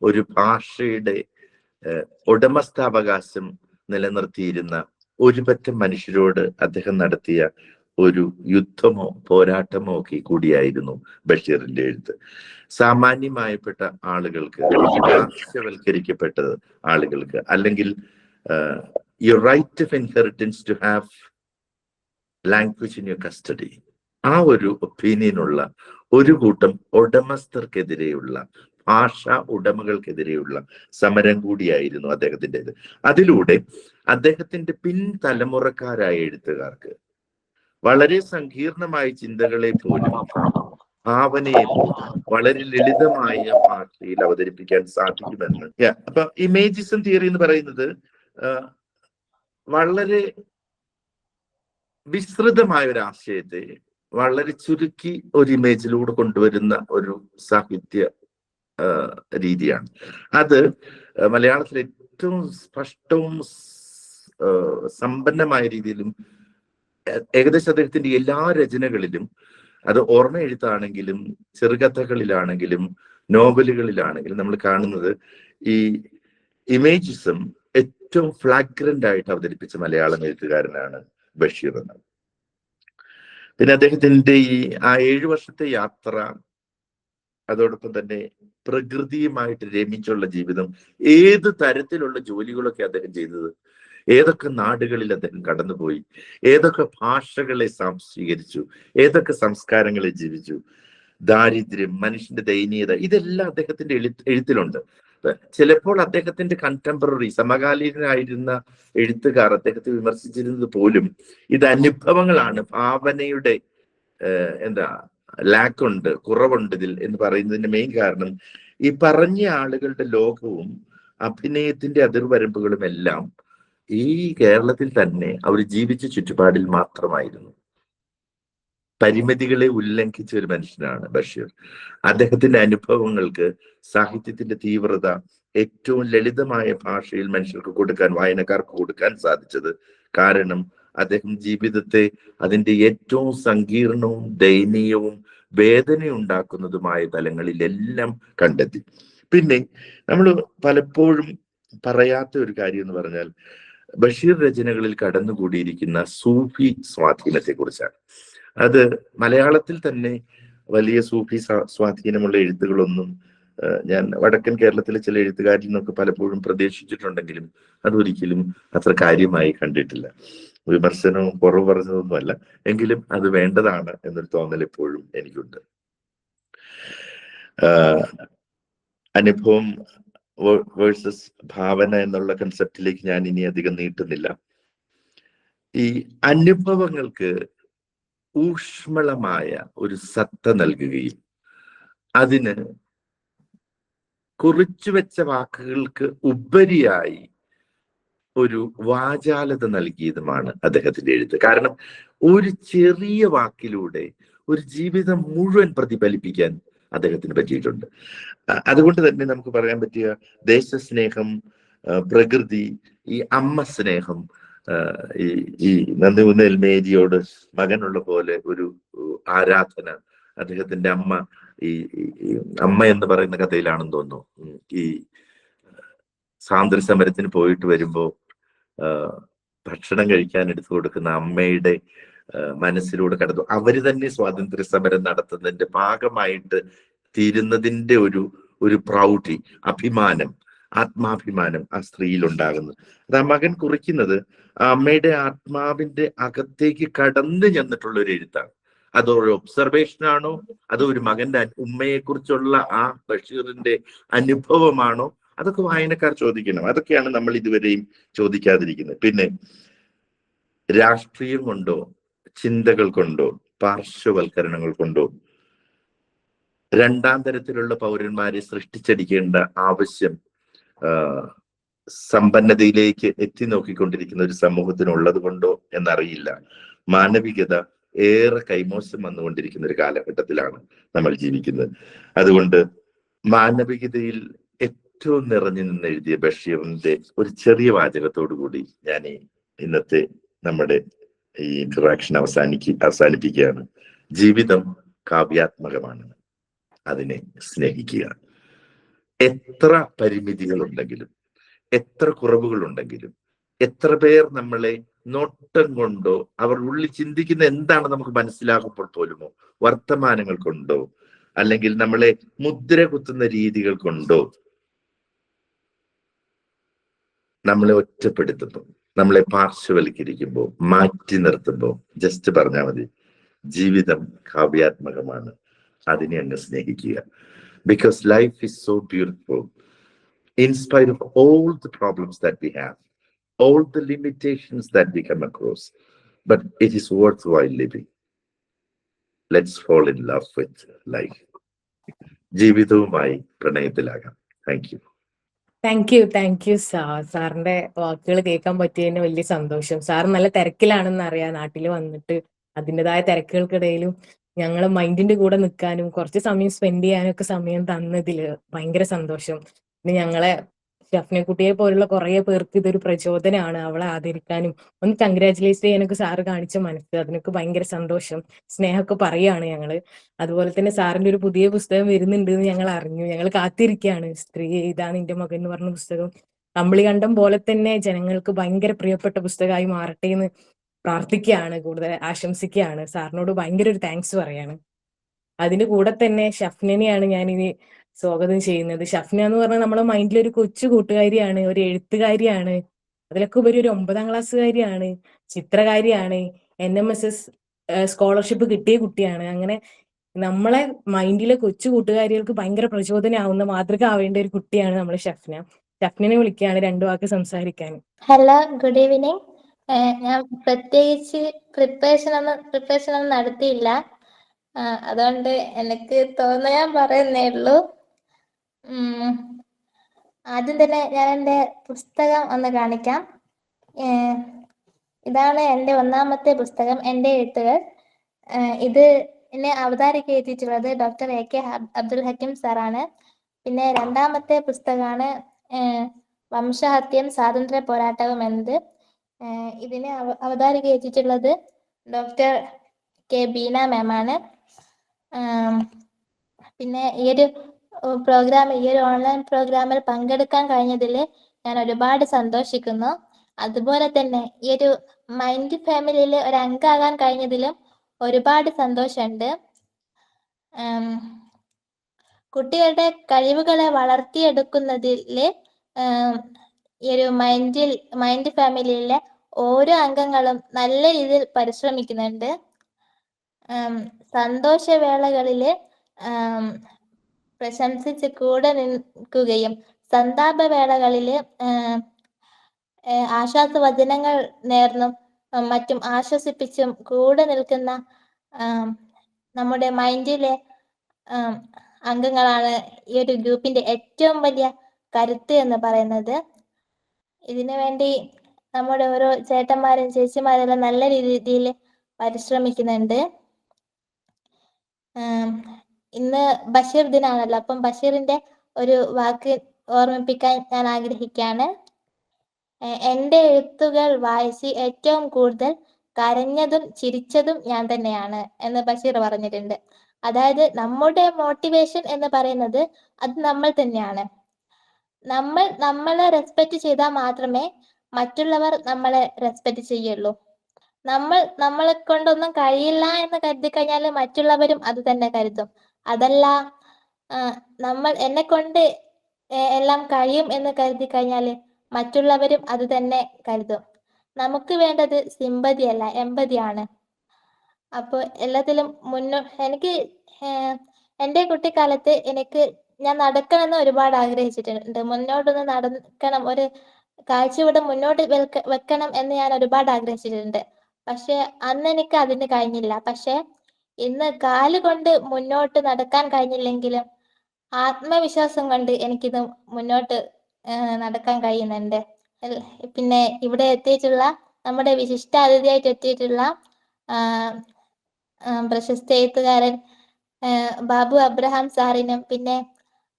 ഒരു ഭാഷയുടെ ഉടമസ്ഥാവകാശം നിലനിർത്തിയിരുന്ന ഒരു പറ്റം മനുഷ്യരോട് അദ്ദേഹം നടത്തിയ ഒരു യുദ്ധമോ പോരാട്ടമോ ഒക്കെ കൂടിയായിരുന്നു ബഷീറിന്റെ എഴുത്ത്. സാമാന്യമായപ്പെട്ട ആളുകൾക്ക്, പാർശ്വവൽക്കരിക്കപ്പെട്ട ആളുകൾക്ക്, അല്ലെങ്കിൽ your right of inheritance to have language in your custody, ആ ഒരു ഒപ്പീനിയനുള്ള ഒരു കൂട്ടം ഉടമസ്ഥർക്കെതിരെയുള്ള, ഭാഷ ഉടമകൾക്കെതിരെയുള്ള സമരം കൂടിയായിരുന്നു അദ്ദേഹത്തിൻ്റെത്. അതിലൂടെ അദ്ദേഹത്തിന്റെ പിൻതലമുറക്കാരായ എഴുത്തുകാർക്ക് വളരെ സങ്കീർണമായ ചിന്തകളെ പോലും ഭാവനയെ വളരെ ലളിതമായ ഭാഷയിൽ അവതരിപ്പിക്കാൻ സാധിക്കുമെന്ന്. അപ്പൊ ഇമേജിസം തിയറി എന്ന് പറയുന്നത് വളരെ വിസ്തൃതമായ ഒരു ആശയത്തെ വളരെ ചുരുക്കി ഒരു ഇമേജിലൂടെ കൊണ്ടുവരുന്ന ഒരു സാഹിത്യ രീതിയാണ്. അത് മലയാളത്തിൽ ഏറ്റവും സ്പഷ്ടവും സമ്പന്നമായ രീതിയിലും ഏകദേശം അദ്ദേഹത്തിന്റെ എല്ലാ രചനകളിലും, അത് ഓർമ്മ എഴുത്താണെങ്കിലും ചെറുകഥകളിലാണെങ്കിലും നോവലുകളിലാണെങ്കിലും നമ്മൾ കാണുന്നത് ഈ ഇമേജിസം ഏറ്റവും ഫ്ലാഗ്രന്റ് ആയിട്ട് അവതരിപ്പിച്ച മലയാളം എഴുത്തുകാരനാണ് ബഷീർ എന്നാണ്. പിന്നെ അദ്ദേഹത്തിന്റെ ഈ 7 വർഷത്തെ യാത്ര, അതോടൊപ്പം തന്നെ പ്രകൃതിയുമായിട്ട് രമിച്ചുള്ള ജീവിതം, ഏത് തരത്തിലുള്ള ജോലികളൊക്കെ അദ്ദേഹം ചെയ്തത്, ഏതൊക്കെ നാടുകളിൽ അദ്ദേഹം കടന്നുപോയി, ഏതൊക്കെ ഭാഷകളെ സ്വാംശീകരിച്ചു, ഏതൊക്കെ സംസ്കാരങ്ങളെ ജീവിച്ചു, ദാരിദ്ര്യം, മനുഷ്യന്റെ ദയനീയത, ഇതെല്ലാം അദ്ദേഹത്തിന്റെ എഴുത്തിലുണ്ട്. ചിലപ്പോൾ അദ്ദേഹത്തിന്റെ കണ്ടംപററി, സമകാലീനായിരുന്ന എഴുത്തുകാർ അദ്ദേഹത്തെ വിമർശിച്ചിരുന്നത് പോലും ഇത് അനുഭവങ്ങളാണ്, ഭാവനയുടെ ലാക്കുണ്ട്, കുറവുണ്ട് ഇതിൽ എന്ന് പറയുന്നതിന്റെ മെയിൻ കാരണം ഈ പറഞ്ഞ ആളുകളുടെ ലോകവും അഭിനയത്തിന്റെ അതിർവരമ്പുകളും എല്ലാം ഈ കേരളത്തിൽ തന്നെ അവർ ജീവിച്ച ചുറ്റുപാടിൽ മാത്രമായിരുന്നു. പരിമിതികളെ ഉല്ലംഘിച്ച ഒരു മനുഷ്യനാണ് ബഷീർ. അദ്ദേഹത്തിന്റെ അനുഭവങ്ങൾക്ക് സാഹിത്യത്തിന്റെ തീവ്രത ഏറ്റവും ലളിതമായ ഭാഷയിൽ മനുഷ്യർക്ക് കൊടുക്കാൻ, വായനക്കാർക്ക് കൊടുക്കാൻ സാധിച്ചത് കാരണം അദ്ദേഹം ജീവിതത്തെ അതിന്റെ ഏറ്റവും സങ്കീർണവും ദയനീയവും വേദനയുണ്ടാക്കുന്നതുമായ തലങ്ങളിലെല്ലാം കണ്ടെത്തി. പിന്നെ നമ്മൾ പലപ്പോഴും പറയാത്ത ഒരു കാര്യം എന്ന് പറഞ്ഞാൽ ബഷീർ രചനകളിൽ കടന്നുകൂടിയിരിക്കുന്ന സൂഫി സ്വാധീനത്തെ കുറിച്ചാണ്. അത് മലയാളത്തിൽ തന്നെ വലിയ സൂഫി സ്വാധീനമുള്ള എഴുത്തുകളൊന്നും ഞാൻ വടക്കൻ കേരളത്തിലെ ചില എഴുത്തുകാരിൽ നിന്നൊക്കെ പലപ്പോഴും പ്രതീക്ഷിച്ചിട്ടുണ്ടെങ്കിലും അതൊരിക്കലും അത്ര കാര്യമായി കണ്ടിട്ടില്ല. വിമർശനവും കുറവ് പറഞ്ഞതൊന്നുമല്ല, എങ്കിലും അത് വേണ്ടതാണ് എന്നൊരു തോന്നൽ എപ്പോഴും എനിക്കുണ്ട്. അനുഭവം വേഴ്സസ് ഭാവന എന്നുള്ള കൺസെപ്റ്റിലേക്ക് ഞാൻ ഇനി അധികം നീട്ടുന്നില്ല. ഈ അനുഭവങ്ങൾക്ക് ഊഷ്മളമായ ഒരു സത്ത നൽകുകയും അതിന് കുറിച്ചു വെച്ച വാക്കുകൾക്ക് ഉപരിയായി ഒരു വാചാലത നൽകിയതുമാണ് അദ്ദേഹത്തിന്റെ എഴുത്ത്. കാരണം ഒരു ചെറിയ വാക്കിലൂടെ ഒരു ജീവിതം മുഴുവൻ പ്രതിഫലിപ്പിക്കാൻ അദ്ദേഹത്തിന് പറ്റിയിട്ടുണ്ട്. അതുകൊണ്ട് തന്നെ നമുക്ക് പറയാൻ പറ്റിയ ദേശസ്നേഹം, പ്രകൃതി, ഈ അമ്മ സ്നേഹം, ഈ നന്ദികുന്നേൽ മേരിയോട് മകനുള്ള പോലെ ഒരു ആരാധന, അദ്ദേഹത്തിന്റെ അമ്മ, ഈ അമ്മ എന്ന് പറയുന്ന കഥയിലാണെന്ന് തോന്നുന്നു, ഈ സ്വാതന്ത്ര്യ സമരത്തിന് പോയിട്ട് വരുമ്പോ ഭക്ഷണം കഴിക്കാൻ എടുത്തു കൊടുക്കുന്ന അമ്മയുടെ മനസ്സിലൂടെ കടന്നു അവര് തന്നെ സ്വാതന്ത്ര്യ സമരം നടത്തുന്നതിന്റെ ഭാഗമായിട്ട് തീരുന്നതിന്റെ ഒരു പ്രൗഢി, അഭിമാനം, ആത്മാഭിമാനം ആ സ്ത്രീയിൽ ഉണ്ടാകുന്നത്. അത് ആ മകൻ കുറിക്കുന്നത് ആ അമ്മയുടെ ആത്മാവിന്റെ അകത്തേക്ക് കടന്നു ചെന്നിട്ടുള്ള ഒരു എഴുത്താണ്. അതൊരു ഒബ്സർവേഷൻ ആണോ, അതോ ഒരു മകന്റെ ഉമ്മയെ കുറിച്ചുള്ള ആ ബഷീറിന്റെ അനുഭവമാണോ, അതൊക്കെ വായനക്കാർ ചോദിക്കണം. അതൊക്കെയാണ് നമ്മൾ ഇതുവരെയും ചോദിക്കാതിരിക്കുന്നത്. പിന്നെ രാഷ്ട്രീയം കൊണ്ടോ ചിന്തകൾ കൊണ്ടോ പാർശ്വവൽക്കരണങ്ങൾ കൊണ്ടോ രണ്ടാം തരത്തിലുള്ള പൗരന്മാരെ സൃഷ്ടിച്ചടിക്കേണ്ട ആവശ്യം സമ്പന്നതയിലേക്ക് എത്തി നോക്കിക്കൊണ്ടിരിക്കുന്ന ഒരു സമൂഹത്തിനുള്ളത് കൊണ്ടോ എന്നറിയില്ല. മാനവികത ഏറെ കൈമോശം വന്നുകൊണ്ടിരിക്കുന്ന ഒരു കാലഘട്ടത്തിലാണ് നമ്മൾ ജീവിക്കുന്നത്. അതുകൊണ്ട് മാനവികതയിൽ ഏറ്റവും നിറഞ്ഞു നിന്ന് എഴുതിയ ബഷീറിന്റെ ഒരു ചെറിയ വാചകത്തോടു കൂടി ഞാൻ ഇന്നത്തെ നമ്മുടെ ഈ ഇന്ററാക്ഷൻ അവസാനിപ്പിക്കുകയാണ്. ജീവിതം കാവ്യാത്മകമാണ്, അതിനെ സ്നേഹിക്കുക. എത്ര പരിമിതികളുണ്ടെങ്കിലും, എത്ര കുറവുകളുണ്ടെങ്കിലും, എത്ര പേർ നമ്മളെ നോട്ടം കൊണ്ടോ അവർ ഉള്ളിൽ ചിന്തിക്കുന്ന എന്താണ് നമുക്ക് മനസ്സിലാകുമ്പോൾ പോലുമോ, വർത്തമാനങ്ങൾ കൊണ്ടോ അല്ലെങ്കിൽ നമ്മളെ മുദ്ര കുത്തുന്ന രീതികൾ കൊണ്ടോ നമ്മളെ ഒറ്റപ്പെടുത്തുമ്പോൾ, നമ്മളെ പാർശ്വവൽക്കരിക്കുമ്പോൾ, മാറ്റി നിർത്തുമ്പോൾ ജസ്റ്റ് പറഞ്ഞാൽ മതി, ജീവിതം കാവ്യാത്മകമാണ്, അതിനെ അങ്ങ് സ്നേഹിക്കുക. Because life is so beautiful in spite of all the problems that we have, all the limitations that we come across, but it is worthwhile living. Let's fall in love with life. ജീവിതവുമായി പ്രണയത്തിലാകാം. Thank you. Thank you സാറിന്റെ വാക്കുകൾ കേൾക്കാൻ പറ്റിയതിന് വലിയ സന്തോഷം. Sir നല്ല തിരക്കിലാണെന്ന് അറിയാം, നാട്ടിൽ വന്നിട്ട് അതിൻ്റെതായ തിരക്കുകൾക്കിടയിലും ഞങ്ങളെ മൈൻഡിന്റെ കൂടെ നിൽക്കാനും കുറച്ച് സമയം സ്പെൻഡ് ചെയ്യാനും ഒക്കെ സമയം തന്നതിൽ ഭയങ്കര സന്തോഷം. പിന്നെ ഞങ്ങളെ ഷഫ്നെ കുട്ടിയെ പോലുള്ള കുറെ പേർക്ക് ഇതൊരു പ്രചോദനമാണ്. അവളെ ആദരിക്കാനും ഒന്ന് കൺഗ്രാറ്റുലേറ്റ് ചെയ്യാനൊക്കെ സാറ് കാണിച്ച മനസ്സ്, അതിനൊക്കെ ഭയങ്കര സന്തോഷം, സ്നേഹമൊക്കെ പറയാണ് ഞങ്ങള്. അതുപോലെ തന്നെ സാറിന്റെ ഒരു പുതിയ പുസ്തകം വരുന്നുണ്ട് എന്ന് ഞങ്ങൾ അറിഞ്ഞു. ഞങ്ങൾ കാത്തിരിക്കുകയാണ്. സ്ത്രീ ഇതാണ് നിന്റെ മകൻ എന്ന് പറഞ്ഞ പുസ്തകം കണ്ടം പോലെ തന്നെ ജനങ്ങൾക്ക് ഭയങ്കര പ്രിയപ്പെട്ട പുസ്തകമായി മാറട്ടെ എന്ന് പ്രാർത്ഥിക്കുകയാണ്, കൂടുതൽ ആശംസിക്കുകയാണ്. സാറിനോട് ഭയങ്കര ഒരു താങ്ക്സ് പറയാണ്. അതിന്റെ കൂടെ തന്നെ ഷഫ്നെയാണ് ഞാനിനി സ്വാഗതം ചെയ്യുന്നത്. ഷഫ്ന എന്ന് പറഞ്ഞാൽ നമ്മുടെ മൈൻഡിൽ ഒരു കൊച്ചു കൂട്ടുകാരിയാണ്, ഒരു എഴുത്തുകാരിയാണ്, അതിലൊക്കെ ഉപരി ഒരു 9ാം ക്ലാസ്സുകാരിയാണ്, ചിത്രകാരിയാണ്, NMSS സ്കോളർഷിപ്പ് കിട്ടിയ കുട്ടിയാണ്. അങ്ങനെ നമ്മളെ മൈൻഡിലെ കൊച്ചു കൂട്ടുകാരികൾക്ക് ഭയങ്കര പ്രചോദനമാവുന്ന, മാതൃക ആവേണ്ട ഒരു കുട്ടിയാണ് നമ്മുടെ ഷഫ്ന. ഷഫ്നെ വിളിക്കുകയാണ് 2 വാക്ക് സംസാരിക്കാൻ. Hello, good evening. ഞാൻ പ്രത്യേകിച്ച് പ്രിപ്പറേഷൻ ഒന്നും നടത്തിയില്ല, അതുകൊണ്ട് എനിക്ക് തോന്നാൻ പറയുന്നേ ഉള്ളൂ. ആദ്യം തന്നെ ഞാൻ എൻ്റെ പുസ്തകം ഒന്ന് കാണിക്കാം. ഇതാണ് എൻ്റെ 1ാമത്തെ പുസ്തകം, എൻ്റെ എഴുത്തുകൾ. ഇത് എന്നെ അവതാരിക എഴുതിയിട്ടുള്ളത് ഡോക്ടർ AK അബ്ദുൽ ഹക്കീം സാറാണ്. പിന്നെ 2ാമത്തെ പുസ്തകമാണ് വംശഹത്യം സ്വാതന്ത്ര്യ പോരാട്ടവും എന്നത്. ഇതിനെ അവതാരിക എഴുതിയിട്ടുള്ളത് ഡോക്ടർ K ബീന മാമാണ്. പിന്നെ ഈ ഒരു ഓൺലൈൻ പ്രോഗ്രാമിൽ പങ്കെടുക്കാൻ കഴിഞ്ഞതിൽ ഞാൻ ഒരുപാട് സന്തോഷിക്കുന്നു. അതുപോലെ തന്നെ ഈ ഒരു മൈൻഡ് ഫാമിലിയിൽ ഒരു അംഗമാകാൻ കഴിഞ്ഞതിലും ഒരുപാട് സന്തോഷമുണ്ട്. കുട്ടികളുടെ കഴിവുകളെ വളർത്തിയെടുക്കുന്നതിൽ ഈ ഒരു മൈൻഡ് ഫാമിലിയിലെ ഓരോ അംഗങ്ങളും നല്ല രീതിയിൽ പരിശ്രമിക്കുന്നുണ്ട്. സന്തോഷവേളകളിൽ പ്രശംസിച്ച് കൂടെ നിൽക്കുകയും സന്താപവേളകളിൽ ആശ്വാസവചനങ്ങൾ നേർന്നും മറ്റും ആശ്വസിപ്പിച്ചും കൂടെ നിൽക്കുന്ന നമ്മുടെ മൈൻഡിലെ അംഗങ്ങളാണ് ഈ ഒരു ഗ്രൂപ്പിന്റെ ഏറ്റവും വലിയ കരുത്ത് എന്ന് പറയുന്നത്. ഇതിനു വേണ്ടി നമ്മുടെ ഓരോ ചേട്ടന്മാരും ചേച്ചിമാരെല്ലാം നല്ല രീതിയിൽ പരിശ്രമിക്കുന്നുണ്ട്. ഇന്ന് ബഷീർ ദിനാണല്ലോ, അപ്പം ബഷീറിന്റെ ഒരു വാക്ക് ഓർമ്മിപ്പിക്കാൻ ഞാൻ ആഗ്രഹിക്കുകയാണ്. എൻ്റെ എഴുത്തുകൾ വായിച്ച് ഏറ്റവും കൂടുതൽ കരഞ്ഞതും ചിരിച്ചതും ഞാൻ തന്നെയാണ് എന്ന് ബഷീർ പറഞ്ഞിട്ടുണ്ട്. അതായത് നമ്മുടെ മോട്ടിവേഷൻ എന്ന് പറയുന്നത് അത് നമ്മൾ തന്നെയാണ്. നമ്മളെ റെസ്പെക്ട് ചെയ്താൽ മാത്രമേ മറ്റുള്ളവർ നമ്മളെ റെസ്പെക്ട് ചെയ്യുള്ളൂ. നമ്മളെ കൊണ്ടൊന്നും കഴിയില്ല എന്ന് കരുതി കഴിഞ്ഞാൽ മറ്റുള്ളവരും അത് തന്നെ കരുതും. അതല്ല, എന്നെ കൊണ്ട് എല്ലാം കഴിയും എന്ന് കരുതി കഴിഞ്ഞാൽ മറ്റുള്ളവരും അത് തന്നെ കരുതും. നമുക്ക് വേണ്ടത് സിമ്പതി അല്ല, എമ്പതിയാണ്. അപ്പോൾ എല്ലാത്തിലും എനിക്ക് എൻ്റെ കുട്ടിക്കാലത്ത് ഞാൻ നടക്കണമെന്ന് ഒരുപാട് ആഗ്രഹിച്ചിട്ടുണ്ട്. മുന്നോട്ടൊന്ന് നടക്കണം, ഒരു കാഴ്ചയുടെ മുന്നോട്ട് വെക്കണം എന്ന് ഞാൻ ഒരുപാട് ആഗ്രഹിച്ചിട്ടുണ്ട്. പക്ഷെ അന്ന് എനിക്ക് അതിന് കഴിഞ്ഞില്ല. പക്ഷെ ഇന്ന് കാലുകൊണ്ട് മുന്നോട്ട് നടക്കാൻ കഴിഞ്ഞില്ലെങ്കിലും ആത്മവിശ്വാസം കൊണ്ട് എനിക്കിത് മുന്നോട്ട് നടക്കാൻ കഴിയുന്നുണ്ട്. പിന്നെ ഇവിടെ എത്തിയിട്ടുള്ള നമ്മുടെ വിശിഷ്ട അതിഥിയായിട്ട് എത്തിയിട്ടുള്ള പ്രശസ്ത എഴുത്തുകാരൻ ബാബു അബ്രഹാം സാറിനും പിന്നെ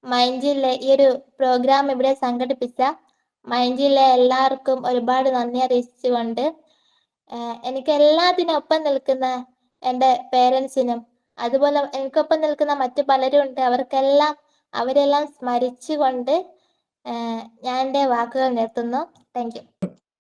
മൈൻഡിലെ ഈ ഒരു പ്രോഗ്രാം ഇവിടെ സംഘടിപ്പിച്ച മൈൻഡിലെ എല്ലാവർക്കും ഒരുപാട് നന്ദി അറിയിച്ചുകൊണ്ട് എനിക്ക് എല്ലാത്തിനൊപ്പം നിൽക്കുന്ന എൻ്റെ പേരൻസിനും അതുപോലെ എനിക്കൊപ്പം നിൽക്കുന്ന മറ്റു പലരും ഉണ്ട്, അവരെല്ലാം സ്മരിച്ചുകൊണ്ട് ഞാൻ എൻ്റെ വാക്കുകൾ നിർത്തുന്നു. Thank you.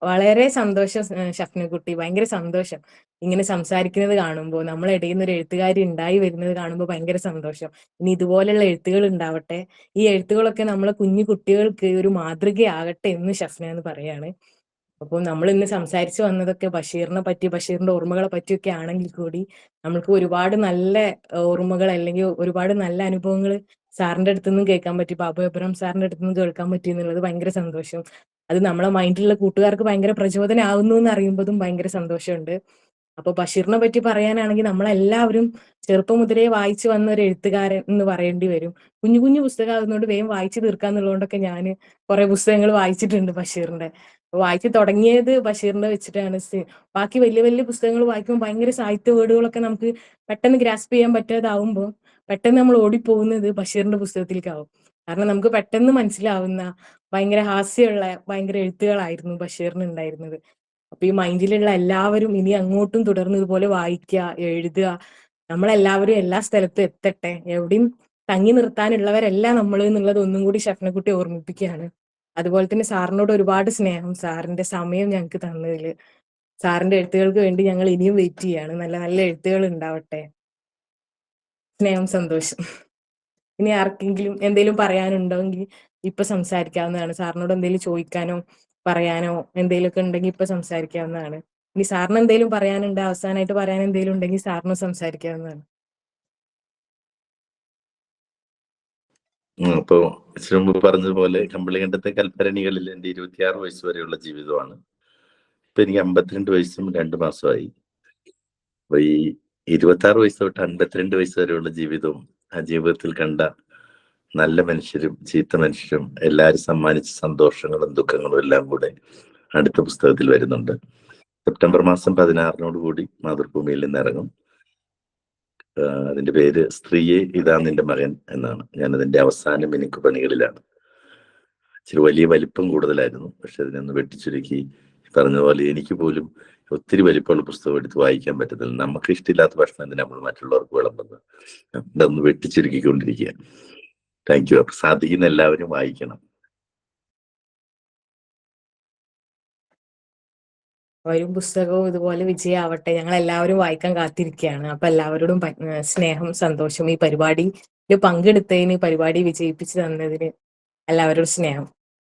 വളരെ സന്തോഷം ഷഫ്നക്കുട്ടി, ഭയങ്കര സന്തോഷം ഇങ്ങനെ സംസാരിക്കുന്നത് കാണുമ്പോൾ, നമ്മളെ ഇടയിൽ നിന്ന് ഒരു എഴുത്തുകാരി ഉണ്ടായി വരുന്നത് കാണുമ്പോൾ ഭയങ്കര സന്തോഷം. ഇനി ഇതുപോലെയുള്ള എഴുത്തുകൾ ഉണ്ടാവട്ടെ. ഈ എഴുത്തുകളൊക്കെ നമ്മളെ കുഞ്ഞു കുട്ടികൾക്ക് ഒരു മാതൃകയാകട്ടെ എന്ന് ഷഫ്ന എന്ന് പറയാണ്. അപ്പോൾ നമ്മൾ ഇന്ന് സംസാരിച്ചു വന്നതൊക്കെ ബഷീറിനെ പറ്റി, ബഷീറിന്റെ ഓർമ്മകളെ പറ്റിയൊക്കെ ആണെങ്കിൽ കൂടി നമ്മൾക്ക് ഒരുപാട് നല്ല ഓർമ്മകൾ അല്ലെങ്കിൽ ഒരുപാട് നല്ല അനുഭവങ്ങൾ സാറിന്റെ അടുത്ത് നിന്നും കേൾക്കാൻ പറ്റി, ബാബു എബ്രഹാം സാറിന്റെ അടുത്ത് നിന്ന് കേൾക്കാൻ പറ്റി എന്നുള്ളത് ഭയങ്കര സന്തോഷം. അത് നമ്മളെ മൈൻഡിലുള്ള കൂട്ടുകാർക്ക് ഭയങ്കര പ്രചോദനമാവുന്നു എന്ന് അറിയുമ്പോഴും ഭയങ്കര സന്തോഷമുണ്ട്. അപ്പൊ ബഷീറിനെ പറ്റി പറയാനാണെങ്കിൽ നമ്മളെല്ലാവരും ചെറുപ്പം മുതലേ വായിച്ചു വന്ന ഒരു എഴുത്തുകാരൻ എന്ന് പറയേണ്ടി വരും. കുഞ്ഞു കുഞ്ഞു പുസ്തകമാകുന്നതുകൊണ്ട് വേഗം വായിച്ചു തീർക്കാന്നുള്ളതുകൊണ്ടൊക്കെ ഞാൻ കുറെ പുസ്തകങ്ങൾ വായിച്ചിട്ടുണ്ട് ബഷീറിന്റെ. വായിച്ചു തുടങ്ങിയത് ബഷീറിന്റെ വെച്ചിട്ടാണ്. ബാക്കി വലിയ വലിയ പുസ്തകങ്ങൾ വായിക്കുമ്പോൾ ഭയങ്കര സാഹിത്യ വേർഡുകളൊക്കെ നമുക്ക് പെട്ടെന്ന് ഗ്രാസ്പ് ചെയ്യാൻ പറ്റാതാവുമ്പോൾ പെട്ടെന്ന് നമ്മൾ ഓടിപ്പോകുന്നത് ബഷീറിന്റെ പുസ്തകത്തിലേക്കാവും. കാരണം നമുക്ക് പെട്ടെന്ന് മനസ്സിലാവുന്ന ഭയങ്കര ഹാസ്യമുള്ള ഭയങ്കര എഴുത്തുകളായിരുന്നു ബഷീറിന് ഉണ്ടായിരുന്നത്. അപ്പൊ ഈ മൈൻഡിലുള്ള എല്ലാവരും ഇനി അങ്ങോട്ടും തുടർന്ന് ഇതുപോലെ വായിക്കുക, എഴുതുക. നമ്മളെല്ലാവരും എല്ലാ സ്ഥലത്തും എത്തട്ടെ, എവിടെയും തങ്ങി നിർത്താനുള്ളവരല്ല നമ്മൾ എന്നുള്ളത് ഒന്നും കൂടി ഷഫ്നക്കുട്ടി ഓർമ്മിപ്പിക്കുകയാണ്. അതുപോലെ തന്നെ സാറിനോട് ഒരുപാട് സ്നേഹം, സാറിന്റെ സമയം ഞങ്ങൾക്ക് തന്നതിൽ. സാറിന്റെ എഴുത്തുകൾക്ക് വേണ്ടി ഞങ്ങൾ ഇനിയും വെയിറ്റ് ചെയ്യാണ്. നല്ല നല്ല എഴുത്തുകൾ ഉണ്ടാവട്ടെ. സ്നേഹം, സന്തോഷം. ഇനി ആർക്കെങ്കിലും എന്തെങ്കിലും പറയാനുണ്ടെങ്കിൽ ഇപ്പൊ സംസാരിക്കാവുന്നതാണ്. സാറിനോട് എന്തെങ്കിലും ചോദിക്കാനോ പറയാനോ എന്തെങ്കിലുമൊക്കെ ഉണ്ടെങ്കിൽ ഇപ്പൊ സംസാരിക്കാവുന്നതാണ്. ഇനി സാറിന് എന്തെങ്കിലും പറയാനുണ്ട്, അവസാനമായിട്ട് പറയാൻ എന്തെങ്കിലും ഉണ്ടെങ്കിൽ സാറിന് സംസാരിക്കാവുന്നതാണ്. അപ്പോ ഇച്ചിരി മുമ്പ് പറഞ്ഞതുപോലെ കമ്പളികണ്ടത്തെ കൽപ്പരണികളിൽ എൻ്റെ 26 വയസ്സ് വരെയുള്ള ജീവിതമാണ്. ഇപ്പൊ എനിക്ക് 52 വയസ്സും 2 മാസമായി. അപ്പൊ ഈ 26 വയസ്സ് തൊട്ട് 52 വയസ്സ് വരെയുള്ള ജീവിതവും ആ ജീവിതത്തിൽ കണ്ട നല്ല മനുഷ്യരും ചീത്ത മനുഷ്യരും എല്ലാവരും സമ്മാനിച്ച സന്തോഷങ്ങളും ദുഃഖങ്ങളും എല്ലാം കൂടെ അടുത്ത പുസ്തകത്തിൽ വരുന്നുണ്ട്. സെപ്റ്റംബർ മാസം 16 കൂടി മാതൃഭൂമിയിൽ നിന്ന് ഇറങ്ങും. അതിന്റെ പേര് സ്ത്രീയെ ഇതാ നിന്റെ മകൻ എന്നാണ്. ഞാനതിന്റെ അവസാന മിനുക്ക് പണികളിലാണ്. ഇച്ചിരി വലിയ വലിപ്പം കൂടുതലായിരുന്നു, പക്ഷെ അതിനൊന്ന് വെട്ടിച്ചുരുക്കി പറഞ്ഞതുപോലെ എനിക്ക് പോലും ഒത്തിരി വലിപ്പമുള്ള പുസ്തകം എടുത്ത് വായിക്കാൻ പറ്റത്തില്ല. നമുക്ക് ഇഷ്ടമില്ലാത്ത ഭക്ഷണം എന്തിനാ നമ്മൾ മറ്റുള്ളവർക്ക് വിളമ്പുന്നത്? ഇതൊന്ന് വെട്ടിച്ചുരുക്കിക്കൊണ്ടിരിക്കുക. Thank you. സാധിക്കുന്ന എല്ലാവരും വായിക്കണം. വരും പുസ്തകവും ഇതുപോലെ വിജയമാവട്ടെ. ഞങ്ങൾ എല്ലാവരും വായിക്കാൻ കാത്തിരിക്കുകയാണ്. അപ്പൊ എല്ലാവരോടും സ്നേഹം, സന്തോഷം. ഈ പരിപാടിയിൽ പങ്കെടുത്തതിന്, പരിപാടി വിജയിപ്പിച്ചു തന്നതിന് എല്ലാവരോടും സ്നേഹം.